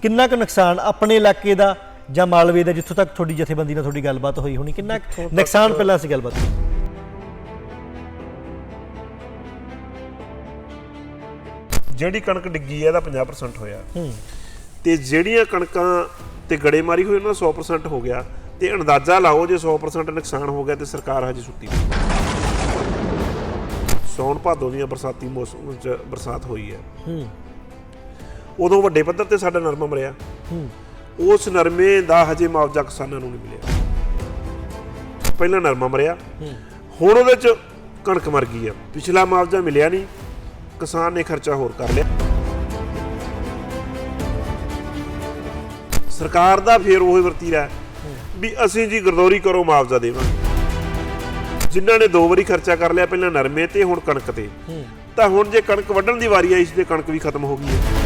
ਕਿੰਨਾ ਕੁ ਨੁਕਸਾਨ ਆਪਣੇ ਇਲਾਕੇ ਦਾ ਜਾਂ ਮਾਲਵੇ ਦਾ, ਜਿੱਥੋਂ ਤੱਕ ਤੁਹਾਡੀ ਜਥੇਬੰਦੀ ਨਾਲ ਤੁਹਾਡੀ ਗੱਲਬਾਤ ਹੋਈ ਹੋਣੀ, ਕਿੰਨਾ ਨੁਕਸਾਨ ਪਹਿਲਾਂ ਅਸੀਂ ਗੱਲਬਾਤ ਜਿਹੜੀ ਕਣਕ ਡਿੱਗੀ ਹੈ ਇਹਦਾ 50% ਹੋਇਆ ਤੇ ਜਿਹੜੀਆਂ ਕਣਕਾਂ ਤੇ ਗੜੇਮਾਰੀ ਹੋਈ ਉਹਨਾਂ ਦਾ 100% ਹੋ ਗਿਆ। ਤੇ ਅੰਦਾਜ਼ਾ ਲਾਓ ਜੇ 100% ਨੁਕਸਾਨ ਹੋ ਗਿਆ ਤੇ ਸਰਕਾਰ ਹਜੇ ਸੁੱਤੀ ਸੌਣ ਭਾਦੋਂ ਦੀਆਂ ਬਰਸਾਤੀ ਮੌਸਮ 'ਚ ਬਰਸਾਤ ਹੋਈ ਹੈ, ਉਦੋਂ ਵੱਡੇ ਪੱਧਰ ਤੇ ਸਾਡਾ ਨਰਮਾ ਮਰਿਆ। ਉਸ ਨਰਮੇ ਦਾ ਹਜੇ ਮੁਆਵਜ਼ਾ ਕਿਸਾਨਾਂ ਨੂੰ ਨਹੀਂ ਮਿਲਿਆ। ਪਹਿਲਾਂ ਨਰਮਾ ਮਰਿਆ, ਹੁਣ ਉਹਦੇ 'ਚ ਕਣਕ ਮਰ ਗਈ ਆ। ਪਿਛਲਾ ਮੁਆਵਜ਼ਾ ਮਿਲਿਆ ਨਹੀਂ, ਕਿਸਾਨ ਨੇ ਖਰਚਾ ਹੋਰ ਕਰ ਲਿਆ। ਸਰਕਾਰ ਦਾ ਫੇਰ ਉਹੀ ਵਰਤੀਰਾ ਵੀ ਅਸੀਂ ਜੀ ਗਰਦੌਰੀ ਕਰੋ ਮੁਆਵਜ਼ਾ ਦੇਵਾਂਗੇ। ਜਿਨ੍ਹਾਂ ਨੇ 2 ਵਾਰੀ ਖਰਚਾ ਕਰ ਲਿਆ, ਪਹਿਲਾਂ ਨਰਮੇ ਤੇ ਹੁਣ ਕਣਕ ਤੇ, ਤਾਂ ਹੁਣ ਜੇ ਕਣਕ ਵੱਢਣ ਦੀ ਵਾਰੀ ਆਈ ਸੀ ਤੇ ਕਣਕ ਵੀ ਖਤਮ ਹੋ ਗਈ ਹੈ।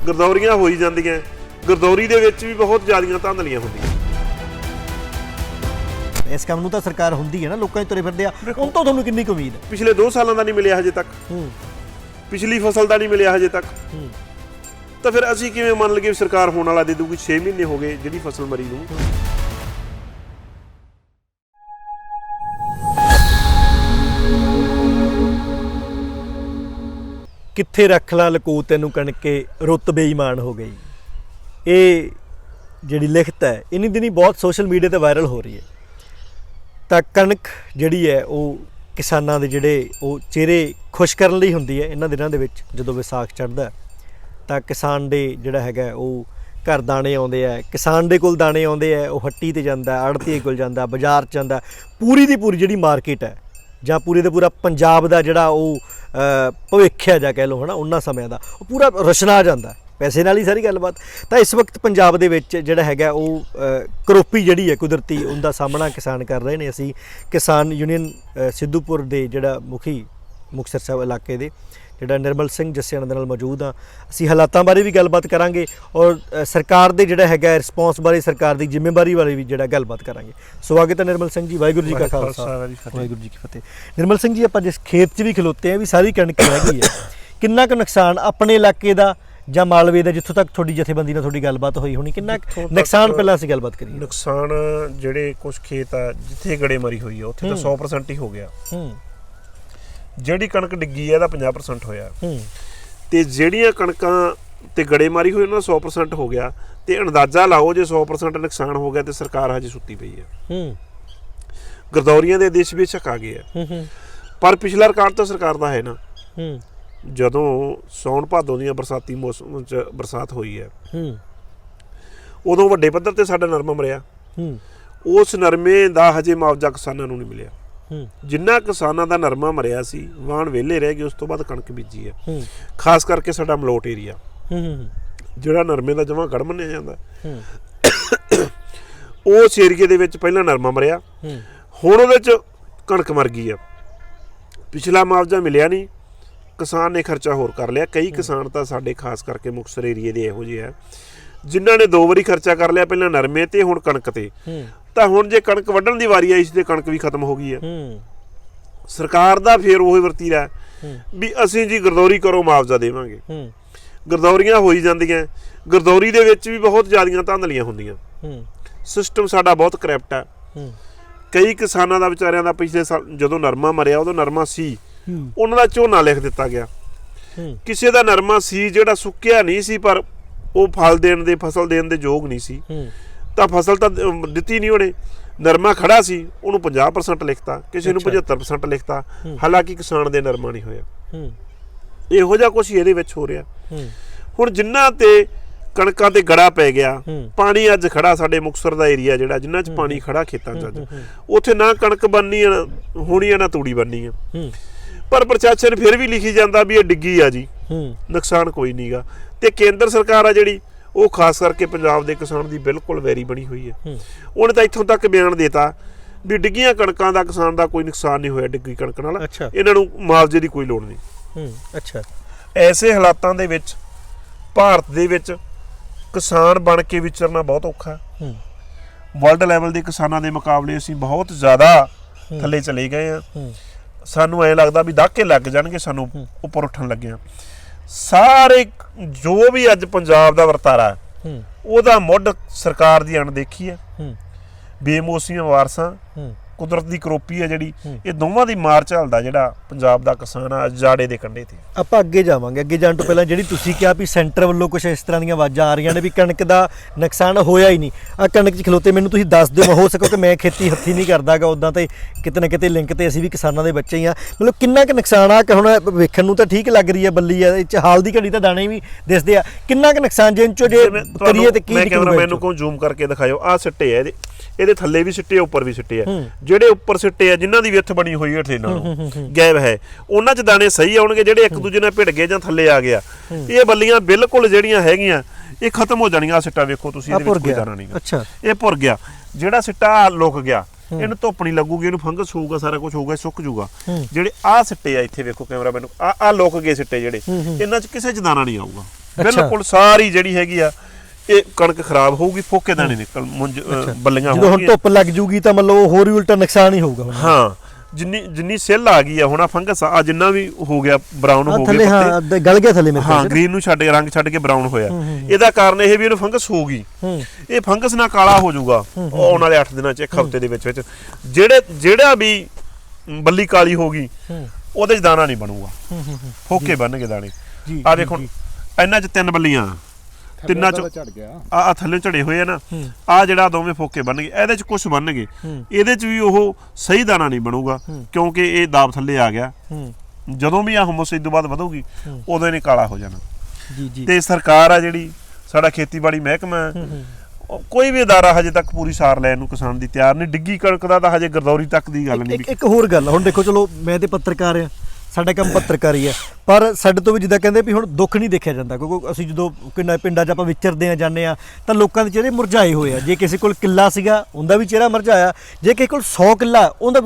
ਗਰਦੌਰੀਆਂ ਹੋਈ ਜਾਂਦੀਆਂ, ਗਰਦੌਰੀ ਦੇ ਵਿੱਚ ਵੀ ਬਹੁਤ ਜ਼ਿਆਦੀਆਂ ਧਾਂਦਲੀਆਂ ਹੁੰਦੀਆਂ। ਇਸ ਕੰਮ ਨੂੰ ਤਾਂ ਸਰਕਾਰ ਹੁੰਦੀ ਹੈ ਨਾ, ਲੋਕਾਂ 'ਚ ਤੁਰੇ ਫਿਰਦੇ ਆ, ਹੁਣ ਤੋਂ ਤੁਹਾਨੂੰ ਕਿੰਨੀ ਕੁ ਉਮੀਦ ਹੈ? ਪਿਛਲੇ 2 ਸਾਲਾਂ ਦਾ ਨਹੀਂ ਮਿਲਿਆ ਹਜੇ ਤੱਕ, ਪਿਛਲੀ ਫਸਲ ਦਾ ਨਹੀਂ ਮਿਲਿਆ ਹਜੇ ਤੱਕ, ਤਾਂ ਫਿਰ ਅਸੀਂ ਕਿਵੇਂ ਮੰਨ ਲਈਏ ਸਰਕਾਰ ਹੋਣ ਵਾਲਾ ਦੇ ਦੂਗੀ? 6 ਮਹੀਨੇ ਹੋ ਗਏ ਜਿਹੜੀ ਫਸਲ ਮਰੀ ਨੂੰ। ਕਿੱਥੇ ਰੱਖ ਲਾ ਲਕੋ ਤੈਨੂੰ ਕਣਕੇ ਰੁੱਤ ਬੇਈਮਾਨ ਹੋ ਗਈ। ਇਹ ਜਿਹੜੀ ਲਿਖਤ ਹੈ ਇੰਨੀ ਦਿਨੀ ਬਹੁਤ ਸੋਸ਼ਲ ਮੀਡੀਆ ਤੇ ਵਾਇਰਲ ਹੋ ਰਹੀ ਹੈ। ਤਾਂ ਕਣਕ ਜਿਹੜੀ ਹੈ ਉਹ ਕਿਸਾਨਾਂ ਦੇ ਜਿਹੜੇ ਉਹ ਚਿਹਰੇ ਖੁਸ਼ ਕਰਨ ਲਈ ਹੁੰਦੀ ਹੈ ਇਹਨਾਂ ਦਿਨਾਂ ਦੇ ਵਿੱਚ। ਜਦੋਂ ਵਿਸਾਖ ਚੜ੍ਹਦਾ ਤਾਂ ਕਿਸਾਨ ਦੇ ਜਿਹੜਾ ਹੈਗਾ ਉਹ ਘਰ ਦਾਣੇ ਆਉਂਦੇ ਆ, ਕਿਸਾਨ ਦੇ ਕੋਲ ਦਾਣੇ ਆਉਂਦੇ ਆ, ਉਹ ਹੱਟੀ ਤੇ ਜਾਂਦਾ, ਆੜ੍ਹਤੀਏ ਕੋਲ ਜਾਂਦਾ, ਬਾਜ਼ਾਰ 'ਚ ਜਾਂਦਾ। ਪੂਰੀ ਦੀ ਪੂਰੀ ਜਿਹੜੀ ਮਾਰਕੀਟ ਹੈ ਜਾਂ ਪੂਰੇ ਦਾ ਪੂਰਾ ਪੰਜਾਬ ਦਾ ਜਿਹੜਾ ਉਹ ਭਵਿੱਖ ਹੈ ਜਾਂ ਕਹਿ ਲਓ ਹੈ ਨਾ, ਉਹਨਾਂ ਸਮਿਆਂ ਦਾ ਉਹ ਪੂਰਾ ਰੁਸ਼ਨਾ ਜਾਂਦਾ ਪੈਸੇ ਨਾਲ ਹੀ ਸਾਰੀ ਗੱਲਬਾਤ। ਤਾਂ ਇਸ ਵਕਤ ਪੰਜਾਬ ਦੇ ਵਿੱਚ ਜਿਹੜਾ ਹੈਗਾ ਉਹ ਕਰੋਪੀ ਜਿਹੜੀ ਹੈ ਕੁਦਰਤੀ, ਉਹਦਾ ਸਾਹਮਣਾ ਕਿਸਾਨ ਕਰ ਰਹੇ ਨੇ। ਅਸੀਂ ਕਿਸਾਨ ਯੂਨੀਅਨ ਸਿੱਧੂਪੁਰ ਦੇ ਜਿਹੜਾ ਮੁਖੀ ਮੁਕਤਸਰ ਸਾਹਿਬ ਇਲਾਕੇ ਦੇ ਜਿਹੜਾ ਨਿਰਮਲ ਸਿੰਘ ਜੱਸਿਆਣਾ ਦੇ ਨਾਲ ਮੌਜੂਦ ਹਾਂ। ਅਸੀਂ ਹਾਲਾਤਾਂ ਬਾਰੇ ਵੀ ਗੱਲਬਾਤ ਕਰਾਂਗੇ ਔਰ ਸਰਕਾਰ ਦੇ ਜਿਹੜਾ ਹੈਗਾ ਰਿਸਪੌਂਸ ਬਾਰੇ, ਸਰਕਾਰ ਦੀ ਜ਼ਿੰਮੇਵਾਰੀ ਬਾਰੇ ਵੀ ਜਿਹੜਾ ਗੱਲਬਾਤ ਕਰਾਂਗੇ। ਸਵਾਗਤ ਹੈ ਨਿਰਮਲ ਸਿੰਘ ਜੀ, ਵਾਹਿਗੁਰੂ ਜੀ ਕਾ ਖਾਲਸਾ ਵਾਹਿਗੁਰੂ ਜੀ ਕੀ ਫਤਿਹ। ਨਿਰਮਲ ਸਿੰਘ ਜੀ, ਆਪਾਂ ਜਿਸ ਖੇਤ 'ਚ ਵੀ ਖਲੋਤੇ ਹਾਂ ਵੀ ਸਾਰੀ ਕਣਕ ਹੈਗੀ ਹੈ, ਕਿੰਨਾ ਕੁ ਨੁਕਸਾਨ ਆਪਣੇ ਇਲਾਕੇ ਦਾ ਜਾਂ ਮਾਲਵੇ ਦਾ, ਜਿੱਥੋਂ ਤੱਕ ਤੁਹਾਡੀ ਜਥੇਬੰਦੀ ਨਾਲ ਤੁਹਾਡੀ ਗੱਲਬਾਤ ਹੋਈ ਹੋਣੀ, ਕਿੰਨਾ ਨੁਕਸਾਨ ਪਹਿਲਾਂ ਅਸੀਂ ਗੱਲਬਾਤ ਕਰੀਏ? ਨੁਕਸਾਨ ਜਿਹੜੇ ਕੁਝ ਖੇਤ ਆ ਜਿੱਥੇ ਗੜੇਮਾਰੀ ਹੋਈ ਆ ਉੱਥੇ ਤਾਂ 100% ਹੀ ਹੋ ਗਿਆ। ਜਿਹੜੀ ਕਣਕ ਡਿੱਗੀ ਹੈ ਇਹਦਾ 50% ਹੋਇਆ ਤੇ ਜਿਹੜੀਆਂ ਕਣਕਾਂ ਤੇ ਗੜੇਮਾਰੀ ਹੋਈ ਉਹਨਾਂ ਦਾ 100% ਹੋ ਗਿਆ। ਤੇ ਅੰਦਾਜ਼ਾ ਲਾਓ ਜੇ 100% ਨੁਕਸਾਨ ਹੋ ਗਿਆ ਤੇ ਸਰਕਾਰ ਹਜੇ ਸੁੱਤੀ ਪਈ ਹੈ। ਗਰਦੌਰੀਆਂ ਦੇ ਆਦੇਸ਼ ਬੇਸ਼ੱਕ ਆ ਗਏ ਆ, ਪਰ ਪਿਛਲਾ ਰਿਕਾਰਡ ਤਾਂ ਸਰਕਾਰ ਦਾ ਹੈ ਨਾ। ਜਦੋਂ ਸੌਣ ਭਾਦੋਂ ਦੀਆਂ ਬਰਸਾਤੀ ਮੌਸਮ 'ਚ ਬਰਸਾਤ ਹੋਈ ਹੈ, ਉਦੋਂ ਵੱਡੇ ਪੱਧਰ ਤੇ ਸਾਡਾ ਨਰਮਾ ਮਰਿਆ। ਉਸ ਨਰਮੇ ਦਾ ਹਜੇ ਮੁਆਵਜ਼ਾ ਕਿਸਾਨਾਂ ਨੂੰ ਨਹੀਂ ਮਿਲਿਆ। ਜਿੰਨਾ ਕਿਸਾਨਾਂ ਦਾ ਨਰਮਾ ਮਰਿਆ ਸੀ, ਵਾਹਣ ਵਿਹਲੇ ਰਹਿ ਗਏ, ਉਸ ਤੋਂ ਬਾਅਦ ਕਣਕ ਬੀਜੀ ਹੈ। ਖਾਸ ਕਰਕੇ ਸਾਡਾ ਮਲੋਟ ਏਰੀਆ ਜਿਹੜਾ ਨਰਮੇ ਦਾ ਜਮਾਂ ਗੜ ਮੰਨਿਆ ਜਾਂਦਾ, ਉਸ ਏਰੀਏ ਦੇ ਵਿੱਚ ਪਹਿਲਾਂ ਨਰਮਾ ਮਰਿਆ, ਹੁਣ ਉਹਦੇ 'ਚ ਕਣਕ ਮਰ ਗਈ ਆ। ਪਿਛਲਾ ਮੁਆਵਜ਼ਾ ਮਿਲਿਆ ਨਹੀਂ, ਕਿਸਾਨ ਨੇ ਖਰਚਾ ਹੋਰ ਕਰ ਲਿਆ। ਕਈ ਕਿਸਾਨ ਤਾਂ ਸਾਡੇ ਖਾਸ ਕਰਕੇ ਮੁਕਤਸਰ ਏਰੀਏ ਦੇ ਇਹੋ ਜਿਹੇ ਆ ਜਿਨ੍ਹਾਂ ਨੇ 2 ਵਾਰੀ ਖਰਚਾ ਕਰ ਲਿਆ, ਪਹਿਲਾਂ ਨਰਮੇ ਤੇ ਹੁਣ ਕਣਕ ਤੇ, ਤਾਂ ਹੁਣ ਜੇ ਕਣਕ ਵੱਢਣ ਦੀ ਵਾਰੀ ਆਈ ਸੀ ਤੇ ਕਣਕ ਵੀ ਖਤਮ ਹੋ ਗਈ ਹੈ। ਸਰਕਾਰ ਦਾ ਫੇਰ ਉਹੀ ਵਰਤੀਰਾ ਵੀ ਅਸੀਂ ਜੀ ਗਰਦੌਰੀ ਕਰੋ ਮੁਆਵਜ਼ਾ ਦੇਵਾਂਗੇ। ਗਰਦੌਰੀਆਂ ਹੋਈ ਜਾਂਦੀਆਂ, ਗਰਦੌਰੀ ਦੇ ਵਿੱਚ ਵੀ ਬਹੁਤ ਜ਼ਿਆਦੀਆਂ ਧਾਂਦਲੀਆਂ ਹੁੰਦੀਆਂ। ਸਿਸਟਮ ਸਾਡਾ ਬਹੁਤ ਕਰਪਟ ਹੈ। ਕਈ ਕਿਸਾਨਾਂ ਦਾ ਵਿਚਾਰਿਆਂ ਦਾ ਪਿਛਲੇ ਸਾਲ ਜਦੋਂ ਨਰਮਾ ਮਰਿਆ ਉਦੋਂ ਨਰਮਾ ਸੀ, ਉਹਨਾਂ ਦਾ ਝੋਨਾ ਲਿਖ ਦਿੱਤਾ ਗਿਆ। ਕਿਸੇ ਦਾ ਨਰਮਾ ਸੀ ਜਿਹੜਾ ਸੁੱਕਿਆ ਨਹੀਂ ਸੀ ਪਰ ਉਹ ਫਲ ਦੇਣ ਦੇ, ਫਸਲ ਦੇਣ ਦੇ ਯੋਗ ਨਹੀਂ ਸੀ, ਤਾਂ ਫਸਲ ਤਾਂ ਦਿੱਤੀ ਨਹੀਂ ਉਹਨੇ। ਨਰਮਾ ਖੜਾ ਸੀ, ਉਹਨੂੰ 50% ਲਿਖਤਾ, ਕਿਸੇ ਨੂੰ 75% ਲਿਖਤਾ, ਹਾਲਾਂਕਿ ਕਿਸਾਨ ਦੇ ਨਰਮਾ ਨਹੀਂ ਹੋਇਆ। ਇਹੋ ਜਿਹਾ ਕੁਛ ਇਹਦੇ ਵਿੱਚ ਹੋ ਰਿਹਾ। ਹੁਣ ਜਿਨ੍ਹਾਂ ਤੇ ਕਣਕਾਂ ਤੇ ਗੜਾ ਪੈ ਗਿਆ, ਪਾਣੀ ਅੱਜ ਖੜਾ ਸਾਡੇ ਮੁਕਤਸਰ ਦਾ ਏਰੀਆ ਜਿਹੜਾ ਜਿਨ੍ਹਾਂ 'ਚ ਪਾਣੀ ਖੜਾ ਖੇਤਾਂ 'ਚ, ਅੱਜ ਉੱਥੇ ਨਾ ਕਣਕ ਬਣਨੀ ਹੋਣੀ ਆ ਨਾ ਤੂੜੀ ਬਣਨੀ ਆ, ਪਰ ਪ੍ਰਸ਼ਾਸਨ ਫਿਰ ਵੀ ਲਿਖੀ ਜਾਂਦਾ ਵੀ ਇਹ ਡਿੱਗੀ ਆ ਜੀ, ਨੁਕਸਾਨ ਕੋਈ ਨਹੀਂ ਗਾ। ਤੇ ਕੇਂਦਰ ਸਰਕਾਰ ਆ ਜਿਹੜੀ ਉਹ ਖਾਸ ਕਰਕੇ ਪੰਜਾਬ ਦੇ ਕਿਸਾਨ ਦੀ ਬਿਲਕੁਲ ਵੈਰੀ ਬਣੀ ਹੋਈ ਹੈ। ਉਹਨੇ ਤਾਂ ਇੱਥੋਂ ਤੱਕ ਬਿਆਨ ਦੇਤਾ ਵੀ ਡਿੱਗੀਆਂ ਕਣਕਾਂ ਦਾ ਕਿਸਾਨ ਦਾ ਕੋਈ ਨੁਕਸਾਨ ਨਹੀਂ ਹੋਇਆ ਡਿੱਗੀ ਕਣਕ ਨਾਲ, ਇਹਨਾਂ ਨੂੰ ਮੁਆਵਜ਼ੇ ਦੀ ਕੋਈ ਲੋੜ ਨਹੀਂ। ਅੱਛਾ, ਐਸੇ ਹਾਲਾਤਾਂ ਦੇ ਵਿੱਚ ਭਾਰਤ ਦੇ ਵਿੱਚ ਕਿਸਾਨ ਬਣ ਕੇ ਵਿਚਰਨਾ ਬਹੁਤ ਔਖਾ। ਵਰਲਡ ਲੈਵਲ ਦੇ ਕਿਸਾਨਾਂ ਦੇ ਮੁਕਾਬਲੇ ਅਸੀਂ ਬਹੁਤ ਜ਼ਿਆਦਾ ਥੱਲੇ ਚਲੇ ਗਏ ਆ। ਸਾਨੂੰ ਐ ਲੱਗਦਾ ਵੀ ਦਾਕੇ ਲੱਗ ਜਾਣਗੇ, ਸਾਨੂੰ ਉੱਪਰ ਉੱਠਣ ਲੱਗਿਆ। ਸਾਰੇ ਜੋ ਵੀ ਅੱਜ ਪੰਜਾਬ ਦਾ ਵਰਤਾਰਾ ਉਹਦਾ ਮੁੱਢ ਸਰਕਾਰ ਦੀ ਅਣਦੇਖੀ ਹੈ, ਬੇਮੌਸਮੀਆਂ ਵਾਰਸਾਂ, ਕੁਦਰਤ ਦੀ ਕਰੋਪੀ ਹੈ ਜਿਹੜੀ, ਇਹ ਦੋਵਾਂ ਦੀ ਮਾਰ ਝੱਲਦਾ ਜਿਹੜਾ ਪੰਜਾਬ ਦਾ ਕਿਸਾਨ ਆ ਜਾੜੇ ਦੇ ਕੰਢੇ ਤੇ। ਆਪਾਂ ਅੱਗੇ ਜਾਵਾਂਗੇ, ਅੱਗੇ ਜਾਣ ਤੋਂ ਪਹਿਲਾਂ ਜਿਹੜੀ ਤੁਸੀਂ ਕਿਹਾ ਵੀ ਸੈਂਟਰ ਵੱਲੋਂ ਕੁਝ ਇਸ ਤਰ੍ਹਾਂ ਦੀਆਂ ਆਵਾਜ਼ਾਂ ਆ ਰਹੀਆਂ ਨੇ ਵੀ ਕਣਕ ਦਾ ਨੁਕਸਾਨ ਹੋਇਆ ਹੀ ਨਹੀਂ, ਆ ਕਣਕ 'ਚ ਖਲੋਤੇ ਮੈਨੂੰ ਤੁਸੀਂ ਦੱਸ ਦਿਓ, ਹੋ ਸਕੋ ਕਿ ਮੈਂ ਖੇਤੀ ਹੱਥੀ ਨਹੀਂ ਕਰਦਾਗਾ, ਉੱਦਾਂ ਤੇ ਕਿਤੇ ਨਾ ਕਿਤੇ ਲਿੰਕ ਤੇ ਅਸੀਂ ਵੀ ਕਿਸਾਨਾਂ ਦੇ ਬੱਚੇ ਹੀ ਆ, ਮਤਲਬ ਕਿੰਨਾ ਕੁ ਨੁਕਸਾਨ ਆ ਕਿ ਹੁਣ ਵੇਖਣ ਨੂੰ ਤਾਂ ਠੀਕ ਲੱਗ ਰਹੀ ਹੈ ਬੱਲੀ ਆ, ਇਹ 'ਚ ਹਾਲ ਦੀ ਘੜੀ ਤਾਂ ਦਾਣੇ ਵੀ ਦਿਸਦੇ ਆ, ਕਿੰਨਾ ਕੁ ਨੁਕਸਾਨ ਜੇ ਇੰਚੋ ਜੇ ਕਰੀਏ ਤੇ ਕੀ ਮੈਂ ਕੈਮਰਾ ਮੈਨੂੰ ਕੋ ਜ਼ੂਮ ਕਰਕੇ ਦਿਖਾਇਓ, ਆਹ ਸਿੱਟੇ ਆ ਇਹਦੇ ਥੱਲੇ ਵੀ ਸਿੱਟੇ, ਉੱਪਰ ਵੀ ਸਿੱਟੇ ਆ, ਜਿਹੜੇ ਉੱਪਰ ਸਿੱਟੇ ਆ ਜਿਨ੍ਹਾਂ ਦੀ ਵਿੱਥ ਬਣੀ ਹੋਈ ਹੇਠੇ ਨਾਲੋਂ ਗਾਇਬ ਹੈ, ਉਹਨਾਂ 'ਚ ਦਾਣੇ ਸਹੀ ਆਉਣਗੇ, ਜਿਹੜੇ ਇੱਕ ਦੂਜੇ ਨਾਲ ਭਿੜ ਗਏ ਜਾਂ ਥੱਲੇ ਆ ਗਿਆ, ਇਹ ਬੱਲੀਆਂ ਬਿਲਕੁਲ ਜਿਹੜੀਆਂ ਹੈਗੀਆਂ ਇਹ ਖਤਮ ਹੋ ਜਾਣੀਆਂ। ਆਹ ਸਿੱਟਾ ਵੇਖੋ ਤੁਸੀਂ, ਇਹਦੇ ਵਿੱਚ ਕੋਈ ਦਾਣਾ ਨਹੀਂ, ਅੱਛਾ ਇਹ ਭੁਰ ਗਿਆ, ਜਿਹੜਾ ਸਿੱਟਾ ਲੁਕ ਗਿਆ, ਇਹਨੂੰ ਧੁੱਪ ਨਹੀਂ ਲੱਗੂਗੀ, ਇਹਨੂੰ ਫੰਗਸ ਹੋਊਗਾ, ਸਾਰਾ ਕੁਝ ਹੋਊਗਾ, ਸੁੱਕ ਜੂਗਾ। ਜਿਹੜੇ ਆਹ ਸਿੱਟੇ ਆ ਇੱਥੇ ਵੇਖੋ ਕੈਮਰਾ ਮੈਨੂੰ, ਆਹ ਲੁਕ ਗਏ ਸਿੱਟੇ ਜਿਹੜੇ, ਇਹਨਾਂ 'ਚ ਕਿਸੇ 'ਚ ਦਾਣਾ ਨਹੀਂ ਆਊਗਾ, ਬਿਲਕੁਲ ਸਾਰੀ ਜਿਹੜੀ ਹੈਗੀ ਆ ਇਹ ਕਣਕ ਖਰਾਬ ਹੋਊਗੀ, ਫੋਕੇ ਦਾਣੇ ਨਿਕਲ ਬੱਲੀਆਂ ਜਦੋਂ ਹੁਣ ਧੁੱਪ ਲੱਗ ਜੂਗੀ ਤਾਂ ਮਤਲਬ ਹੋਰ ਵੀ ਉਲਟਾ ਨੁਕਸਾਨ ਹੀ ਹੋਊਗਾ। ਹਾਂ, ਜਿੰਨੀ ਸਿੱਲ ਆ ਗਈ ਆ ਹੁਣ, ਆ ਫੰਗਸ ਆ ਜਿੰਨਾ ਵੀ ਹੋ ਗਿਆ ਬਰਾਊਨ ਹੋ ਥੱਲੇ, ਹਾਂ ਗਲ ਗਿਆ ਥੱਲੇ ਮੇਰੇ, ਹਾਂ ਗ੍ਰੀਨ ਨੂੰ ਛੱਡ ਕੇ ਰੰਗ ਛੱਡ ਕੇ ਬਰਾਊਨ ਹੋਇਆ, ਇਹਦਾ ਕਾਰਨ ਇਹ ਵੀ ਇਹਨੂੰ ਫੰਗਸ ਹੋਊਗੀ, ਇਹ ਫੰਗਸ ਨਾਲ ਕਾਲਾ ਹੋ ਜਾਊਗਾ ਆਉਣ ਵਾਲੇ 8 ਦਿਨਾਂ 'ਚ, ਇੱਕ ਹਫ਼ਤੇ ਦੇ ਵਿੱਚ ਜਿਹੜਾ ਵੀ ਬੱਲੀ ਕਾਲੀ ਹੋਗੀ ਉਹਦੇ 'ਚ ਦਾਣਾ ਨਹੀਂ ਬਣੂਗਾ, ਫੋਕੇ ਬਣਨਗੇ ਦਾਣੇ। ਆ ਦੇਖੋ ਇਹਨਾਂ 'ਚ 3 ਬੱਲੀਆਂ, ਤਿੰਨਾਂ 'ਚ ਆ ਥੱਲੇ ਝੜੇ ਹੋਏ ਆ ਨਾ, ਆ ਜਿਹੜਾ ਦੋਵੇਂ ਫੋਕੇ ਬਣਨਗੇ, ਇਹਦੇ 'ਚ ਕੁਝ ਬਣਨਗੇ, ਇਹਦੇ 'ਚ ਵੀ ਉਹ ਸਹੀ ਦਾਣਾ ਨਹੀਂ ਬਣੂਗਾ, ਕਿਉਂਕਿ ਇਹ ਦਾਬ ਥੱਲੇ ਆ ਗਿਆ। ਜਦੋਂ ਵੀ ਆ ਹਮਸ ਇਸ ਤੋਂ ਬਾਅਦ ਵਧੂਗੀ ਉਦੋਂ ਇਹਨੇ ਕਾਲਾ ਹੋ ਜਾਣਾ। ਤੇ ਸਰਕਾਰ ਆ ਜਿਹੜੀ, ਸਾਡਾ ਖੇਤੀਬਾੜੀ ਮਹਿਕਮਾ, ਕੋਈ ਵੀ ਅਦਾਰਾ ਹਜੇ ਤੱਕ ਪੂਰੀ ਸਾਰ ਲੈਣ ਨੂੰ ਕਿਸਾਨ ਦੀ ਤਿਆਰ ਨਹੀਂ। ਡਿੱਗੀ ਕਣਕ ਦਾ ਤਾਂ ਹਜੇ ਗਰਦੌਰੀ ਤੱਕ ਦੀ ਗੱਲ ਨਹੀਂ। ਇੱਕ ਹੋਰ ਗੱਲ, ਹੁਣ ਦੇਖੋ ਚਲੋ ਮੈਂ ਤੇ ਪੱਤਰਕਾਰ ਆ, ਸਾਡਾ ਕੰਮ ਪੱਤਰਕਾਰੀ ਹੈ, ਪਰ ਸਾਡੇ ਤੋਂ ਵੀ ਜਿੱਦਾਂ ਕਹਿੰਦੇ ਵੀ ਹੁਣ ਦੁੱਖ ਨਹੀਂ ਦੇਖਿਆ ਜਾਂਦਾ, ਕਿਉਂਕਿ ਅਸੀਂ ਜਦੋਂ ਪਿੰਡਾਂ 'ਚ ਆਪਾਂ ਵਿਚਰਦੇ ਆ ਜਾਂਦੇ ਆ ਤਾਂ ਲੋਕਾਂ ਦੇ ਚਿਹਰੇ ਮੁਰਝਾਏ ਹੋਏ ਆ। ਜੇ ਕਿਸੇ ਕੋਲ ਕਿੱਲਾ ਸੀਗਾ ਉਹਦਾ ਵੀ ਚਿਹਰਾ ਮੁਰਝਾਇਆ, ਜੇ ਕਿਸੇ ਕੋਲ 100 ਕਿੱਲਾ ਉਹਦਾ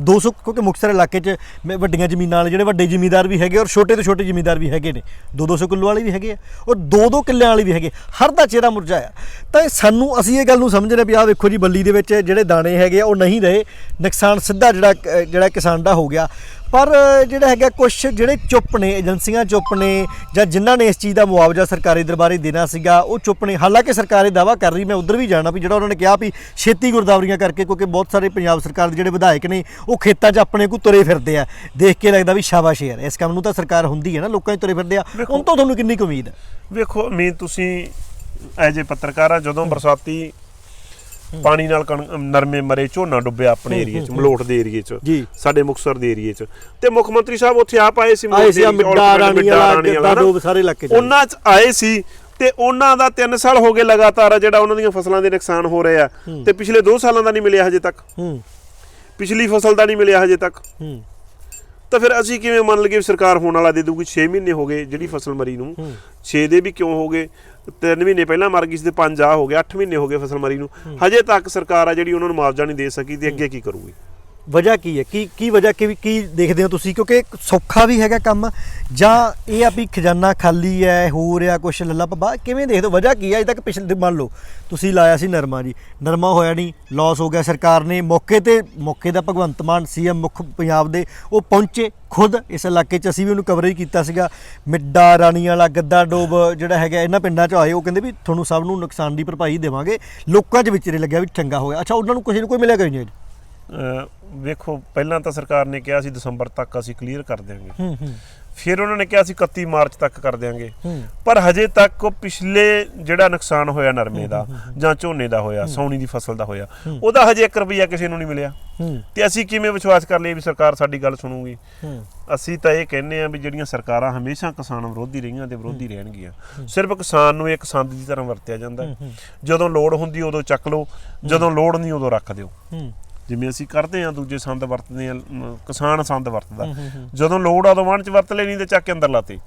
200, ਕਿਉਂਕਿ ਮੁਕਤਸਰ ਇਲਾਕੇ 'ਚ ਵੱਡੀਆਂ ਜ਼ਮੀਨਾਂ ਵਾਲੇ ਜਿਹੜੇ ਵੱਡੇ ਜ਼ਿਮੀਂਦਾਰ ਵੀ ਹੈਗੇ ਔਰ ਛੋਟੇ ਤੋਂ ਛੋਟੇ ਜ਼ਿਮੀਂਦਾਰ ਵੀ ਹੈਗੇ ਨੇ, 200 ਕਿੱਲੋ ਵਾਲੇ ਵੀ ਹੈਗੇ ਆ ਔਰ 2 ਕਿੱਲਿਆਂ ਵਾਲੇ ਵੀ ਹੈਗੇ, ਹਰ ਦਾ ਚਿਹਰਾ ਮੁਰਝਾਇਆ। ਤਾਂ ਅਸੀਂ ਇਹ ਗੱਲ ਨੂੰ ਸਮਝਦੇ ਵੀ ਆਹ ਵੇਖੋ ਜੀ ਬੱਲੀ ਦੇ ਵਿੱਚ ਜਿਹੜੇ ਦਾਣੇ ਹੈਗੇ ਆ ਉਹ ਨਹੀਂ ਰਹੇ, ਨੁਕਸਾਨ ਸਿੱਧਾ ਜਿਹੜਾ ਕਿਸਾਨ ਦਾ ਹੋ ਗਿਆ। ਪਰ ਜਿਹੜਾ ਹੈਗਾ ਕੁਛ ਜਿਹੜੇ ਚੁੱਪ ਨੇ, ਏਜੰਸੀਆਂ ਚੁੱਪ ਨੇ, ਜਾਂ ਜਿਨ੍ਹਾਂ ਨੇ ਇਸ ਚੀਜ਼ ਦਾ ਮੁਆਵਜ਼ਾ ਸਰਕਾਰੀ ਦਰਬਾਰੇ ਦੇਣਾ ਸੀਗਾ ਉਹ ਚੁੱਪ ਨੇ। ਹਾਲਾਂਕਿ ਸਰਕਾਰ ਇਹ ਦਾਅਵਾ ਕਰ ਰਹੀ, ਮੈਂ ਉੱਧਰ ਵੀ ਜਾਣਾ ਵੀ ਜਿਹੜਾ ਉਹਨਾਂ ਨੇ ਕਿਹਾ ਵੀ ਛੇਤੀ ਗੁਰਦਾਵਰੀਆਂ ਕਰਕੇ, ਕਿਉਂਕਿ ਬਹੁਤ ਸਾਰੇ ਪੰਜਾਬ ਸਰਕਾਰ ਦੇ ਜਿਹੜੇ ਵਿਧਾਇਕ ਨੇ ਉਹ ਖੇਤਾਂ 'ਚ ਆਪਣੇ ਕੋਲ ਤੁਰੇ ਫਿਰਦੇ ਆ, ਦੇਖ ਕੇ ਲੱਗਦਾ ਵੀ ਸ਼ਾਬਾਸ਼ ਯਾਰ, ਇਸ ਕੰਮ ਨੂੰ ਤਾਂ ਸਰਕਾਰ ਹੁੰਦੀ ਹੈ ਨਾ, ਲੋਕਾਂ 'ਚ ਤੁਰੇ ਫਿਰਦੇ ਆ, ਉਹਨਾਂ ਤੋਂ ਤੁਹਾਨੂੰ ਕਿੰਨੀ ਕੁ ਉਮੀਦ ਹੈ? ਵੇਖੋ ਤੁਸੀਂ ਐਜ ਏ ਪੱਤਰਕਾਰ ਆ, ਜਦੋਂ ਬਰਸਾਤੀ ਪਾਣੀ ਨਾਲ ਨਰਮੇ ਮਰੇ, ਝੋਨਾ ਡੁੱਬਿਆ ਆਪਣੇ ਏਰੀਏ 'ਚ, ਮਲੋਟ ਦੇ ਏਰੀਏ 'ਚ, ਸਾਡੇ ਮੁਕਤਸਰ ਦੇ ਏਰੀਏ 'ਚ, ਤੇ ਮੁੱਖ ਮੰਤਰੀ ਸਾਹਿਬ ਉੱਥੇ ਆਪ ਆਏ ਸੀ, ਉਹਨਾਂ 'ਚ ਆਏ ਸੀ, ਤੇ ਉਹਨਾਂ ਦਾ 3 ਸਾਲ ਹੋ ਗਏ ਲਗਾਤਾਰ ਜਿਹੜਾ ਉਹਨਾਂ ਦੀਆਂ ਫਸਲਾਂ ਦੇ ਨੁਕਸਾਨ ਹੋ ਰਹੇ ਆ, ਤੇ ਪਿਛਲੇ 2 ਸਾਲਾਂ ਦਾ ਨਹੀਂ ਮਿਲਿਆ ਹਜੇ ਤੱਕ, ਪਿਛਲੀ ਫਸਲ ਦਾ ਨਹੀਂ ਮਿਲਿਆ ਹਜੇ ਤੱਕ। ਤਾਂ ਫਿਰ ਅਸੀਂ ਕਿਵੇਂ ਮੰਨ ਲਈਏ ਸਰਕਾਰ ਹੋਣ ਵਾਲਾ ਦੇ ਦੂਗੀ? 6 ਮਹੀਨੇ ਹੋ ਗਏ ਜਿਹੜੀ ਫਸਲ ਮਰੀ ਨੂੰ, 6 ਦੇ ਵੀ ਕਿਉਂ ਹੋ ਗਏ, 3 ਮਹੀਨੇ ਪਹਿਲਾਂ ਮਰ ਗਈ ਸੀ ਤੇ 5 ਆ ਹੋ ਗਏ, 8 ਮਹੀਨੇ ਹੋ ਗਏ ਫਸਲ ਮਰੀ ਨੂੰ, ਹਜੇ ਤੱਕ ਸਰਕਾਰ ਆ ਜਿਹੜੀ ਉਹਨਾਂ ਨੂੰ ਮੁਆਵਜ਼ਾ ਨਹੀਂ ਦੇ ਸਕੀ, ਤੇ ਅੱਗੇ ਕੀ ਕਰੂਗੀ? ਵਜ੍ਹਾ ਕੀ ਹੈ? ਕੀ ਵਜ੍ਹਾ ਕੀ ਦੇਖਦੇ ਹੋ ਤੁਸੀਂ? ਕਿਉਂਕਿ ਸੌਖਾ ਵੀ ਹੈਗਾ ਕੰਮ, ਜਾਂ ਇਹ ਆ ਵੀ ਖਜ਼ਾਨਾ ਖਾਲੀ ਹੈ, ਹੋ ਰਿਹਾ ਕੁਛ ਲੱਲਾ ਪੱਬਾ, ਕਿਵੇਂ ਦੇਖਦੇ ਹੋ? ਵਜ੍ਹਾ ਕੀ ਹੈ? ਅਜੇ ਤੱਕ ਪਿਛਲੇ ਮੰਨ ਲਓ ਤੁਸੀਂ ਲਾਇਆ ਸੀ ਨਰਮਾ ਜੀ, ਨਰਮਾ ਹੋਇਆ ਨਹੀਂ, ਲਾਸ ਹੋ ਗਿਆ, ਸਰਕਾਰ ਨੇ ਮੌਕੇ ਦਾ ਭਗਵੰਤ ਮਾਨ ਸੀਐਮ ਮੁੱਖ ਪੰਜਾਬ ਦੇ ਉਹ ਪਹੁੰਚੇ ਖੁਦ ਇਸ ਇਲਾਕੇ 'ਚ, ਅਸੀਂ ਵੀ ਉਹਨੂੰ ਕਵਰੇਜ ਕੀਤਾ ਸੀਗਾ, ਮਿੱਡਾ, ਰਾਣੀ ਵਾਲਾ, ਗੱਦਾ ਡੋਬ ਜਿਹੜਾ ਹੈਗਾ ਇਹਨਾਂ ਪਿੰਡਾਂ 'ਚ ਆਏ, ਉਹ ਕਹਿੰਦੇ ਵੀ ਤੁਹਾਨੂੰ ਸਭ ਨੂੰ ਨੁਕਸਾਨ ਦੀ ਭਰਪਾਈ ਦੇਵਾਂਗੇ, ਲੋਕਾਂ 'ਚ ਵਿਚਰੇ ਲੱਗਿਆ ਵੀ ਚੰਗਾ ਹੋਇਆ। ਅੱਛਾ, ਉਹਨਾਂ ਨੂੰ ਕਿਸੇ ਨੂੰ ਕੋਈ ਮਿਲਿਆ ਕੋਈ ਨਹੀਂ? ਵੇਖੋ ਪਹਿਲਾਂ ਤਾਂ ਸਰਕਾਰ ਨੇ ਕਿਹਾ ਸੀ ਦਸੰਬਰ ਤੱਕ ਅਸੀਂ ਕਲੀਅਰ ਕਰ ਦਿਆਂਗੇ, ਫਿਰ ਉਹਨਾਂ ਨੇ ਕਿਹਾ ਸੀ 31 ਮਾਰਚ ਤੱਕ ਕਰ ਦਿਆਂਗੇ, ਪਰ ਹਜੇ ਤੱਕ ਪਿਛਲੇ ਜਿਹੜਾ ਨੁਕਸਾਨ ਹੋਇਆ ਨਰਮੇ ਦਾ ਜਾਂ ਝੋਨੇ ਦਾ ਹੋਇਆ, ਸੌਣੀ ਦੀ ਫਸਲ ਦਾ ਹੋਇਆ, ਉਹਦਾ ਹਜੇ 1 ਰੁਪਈਆ ਕਿਸੇ ਨੂੰ ਨਹੀਂ ਮਿਲਿਆ। ਤੇ ਅਸੀਂ ਕਿਵੇਂ ਵਿਸ਼ਵਾਸ ਕਰ ਲਈਏ ਵੀ ਸਰਕਾਰ ਸਾਡੀ ਗੱਲ ਸੁਣੂਗੀ? ਅਸੀਂ ਤਾਂ ਇਹ ਕਹਿੰਦੇ ਆ ਵੀ ਜਿਹੜੀਆਂ ਸਰਕਾਰਾਂ ਹਮੇਸ਼ਾ ਕਿਸਾਨ ਵਿਰੋਧੀ ਰਹੀਆਂ ਤੇ ਵਿਰੋਧੀ ਰਹਿਣਗੀਆਂ। ਸਿਰਫ ਕਿਸਾਨ ਨੂੰ ਇੱਕ ਸੰਦ ਦੀ ਤਰ੍ਹਾਂ ਵਰਤਿਆ ਜਾਂਦਾ, ਜਦੋਂ ਲੋੜ ਹੁੰਦੀ ਉਦੋਂ ਚੱਕ ਲਓ, ਜਦੋਂ ਲੋੜ ਨਹੀਂ ਉਦੋਂ ਰੱਖ ਦਿਓ। ਜਿਵੇਂ ਅਸੀਂ ਕਰਦੇ ਆ, ਦੂਜੇ ਸੰਦ ਵਰਤਦੇ ਆ, ਕਿਸਾਨ ਸੰਦ ਵਰਤਦਾ, ਜਦੋਂ ਲੋੜ ਆ ਉਦੋਂ ਵਣ 'ਚ ਵਰਤ ਲੈ, ਨਹੀਂ ਤੇ ਚੱਕ ਕੇ ਅੰਦਰ ਲਾਤੇ।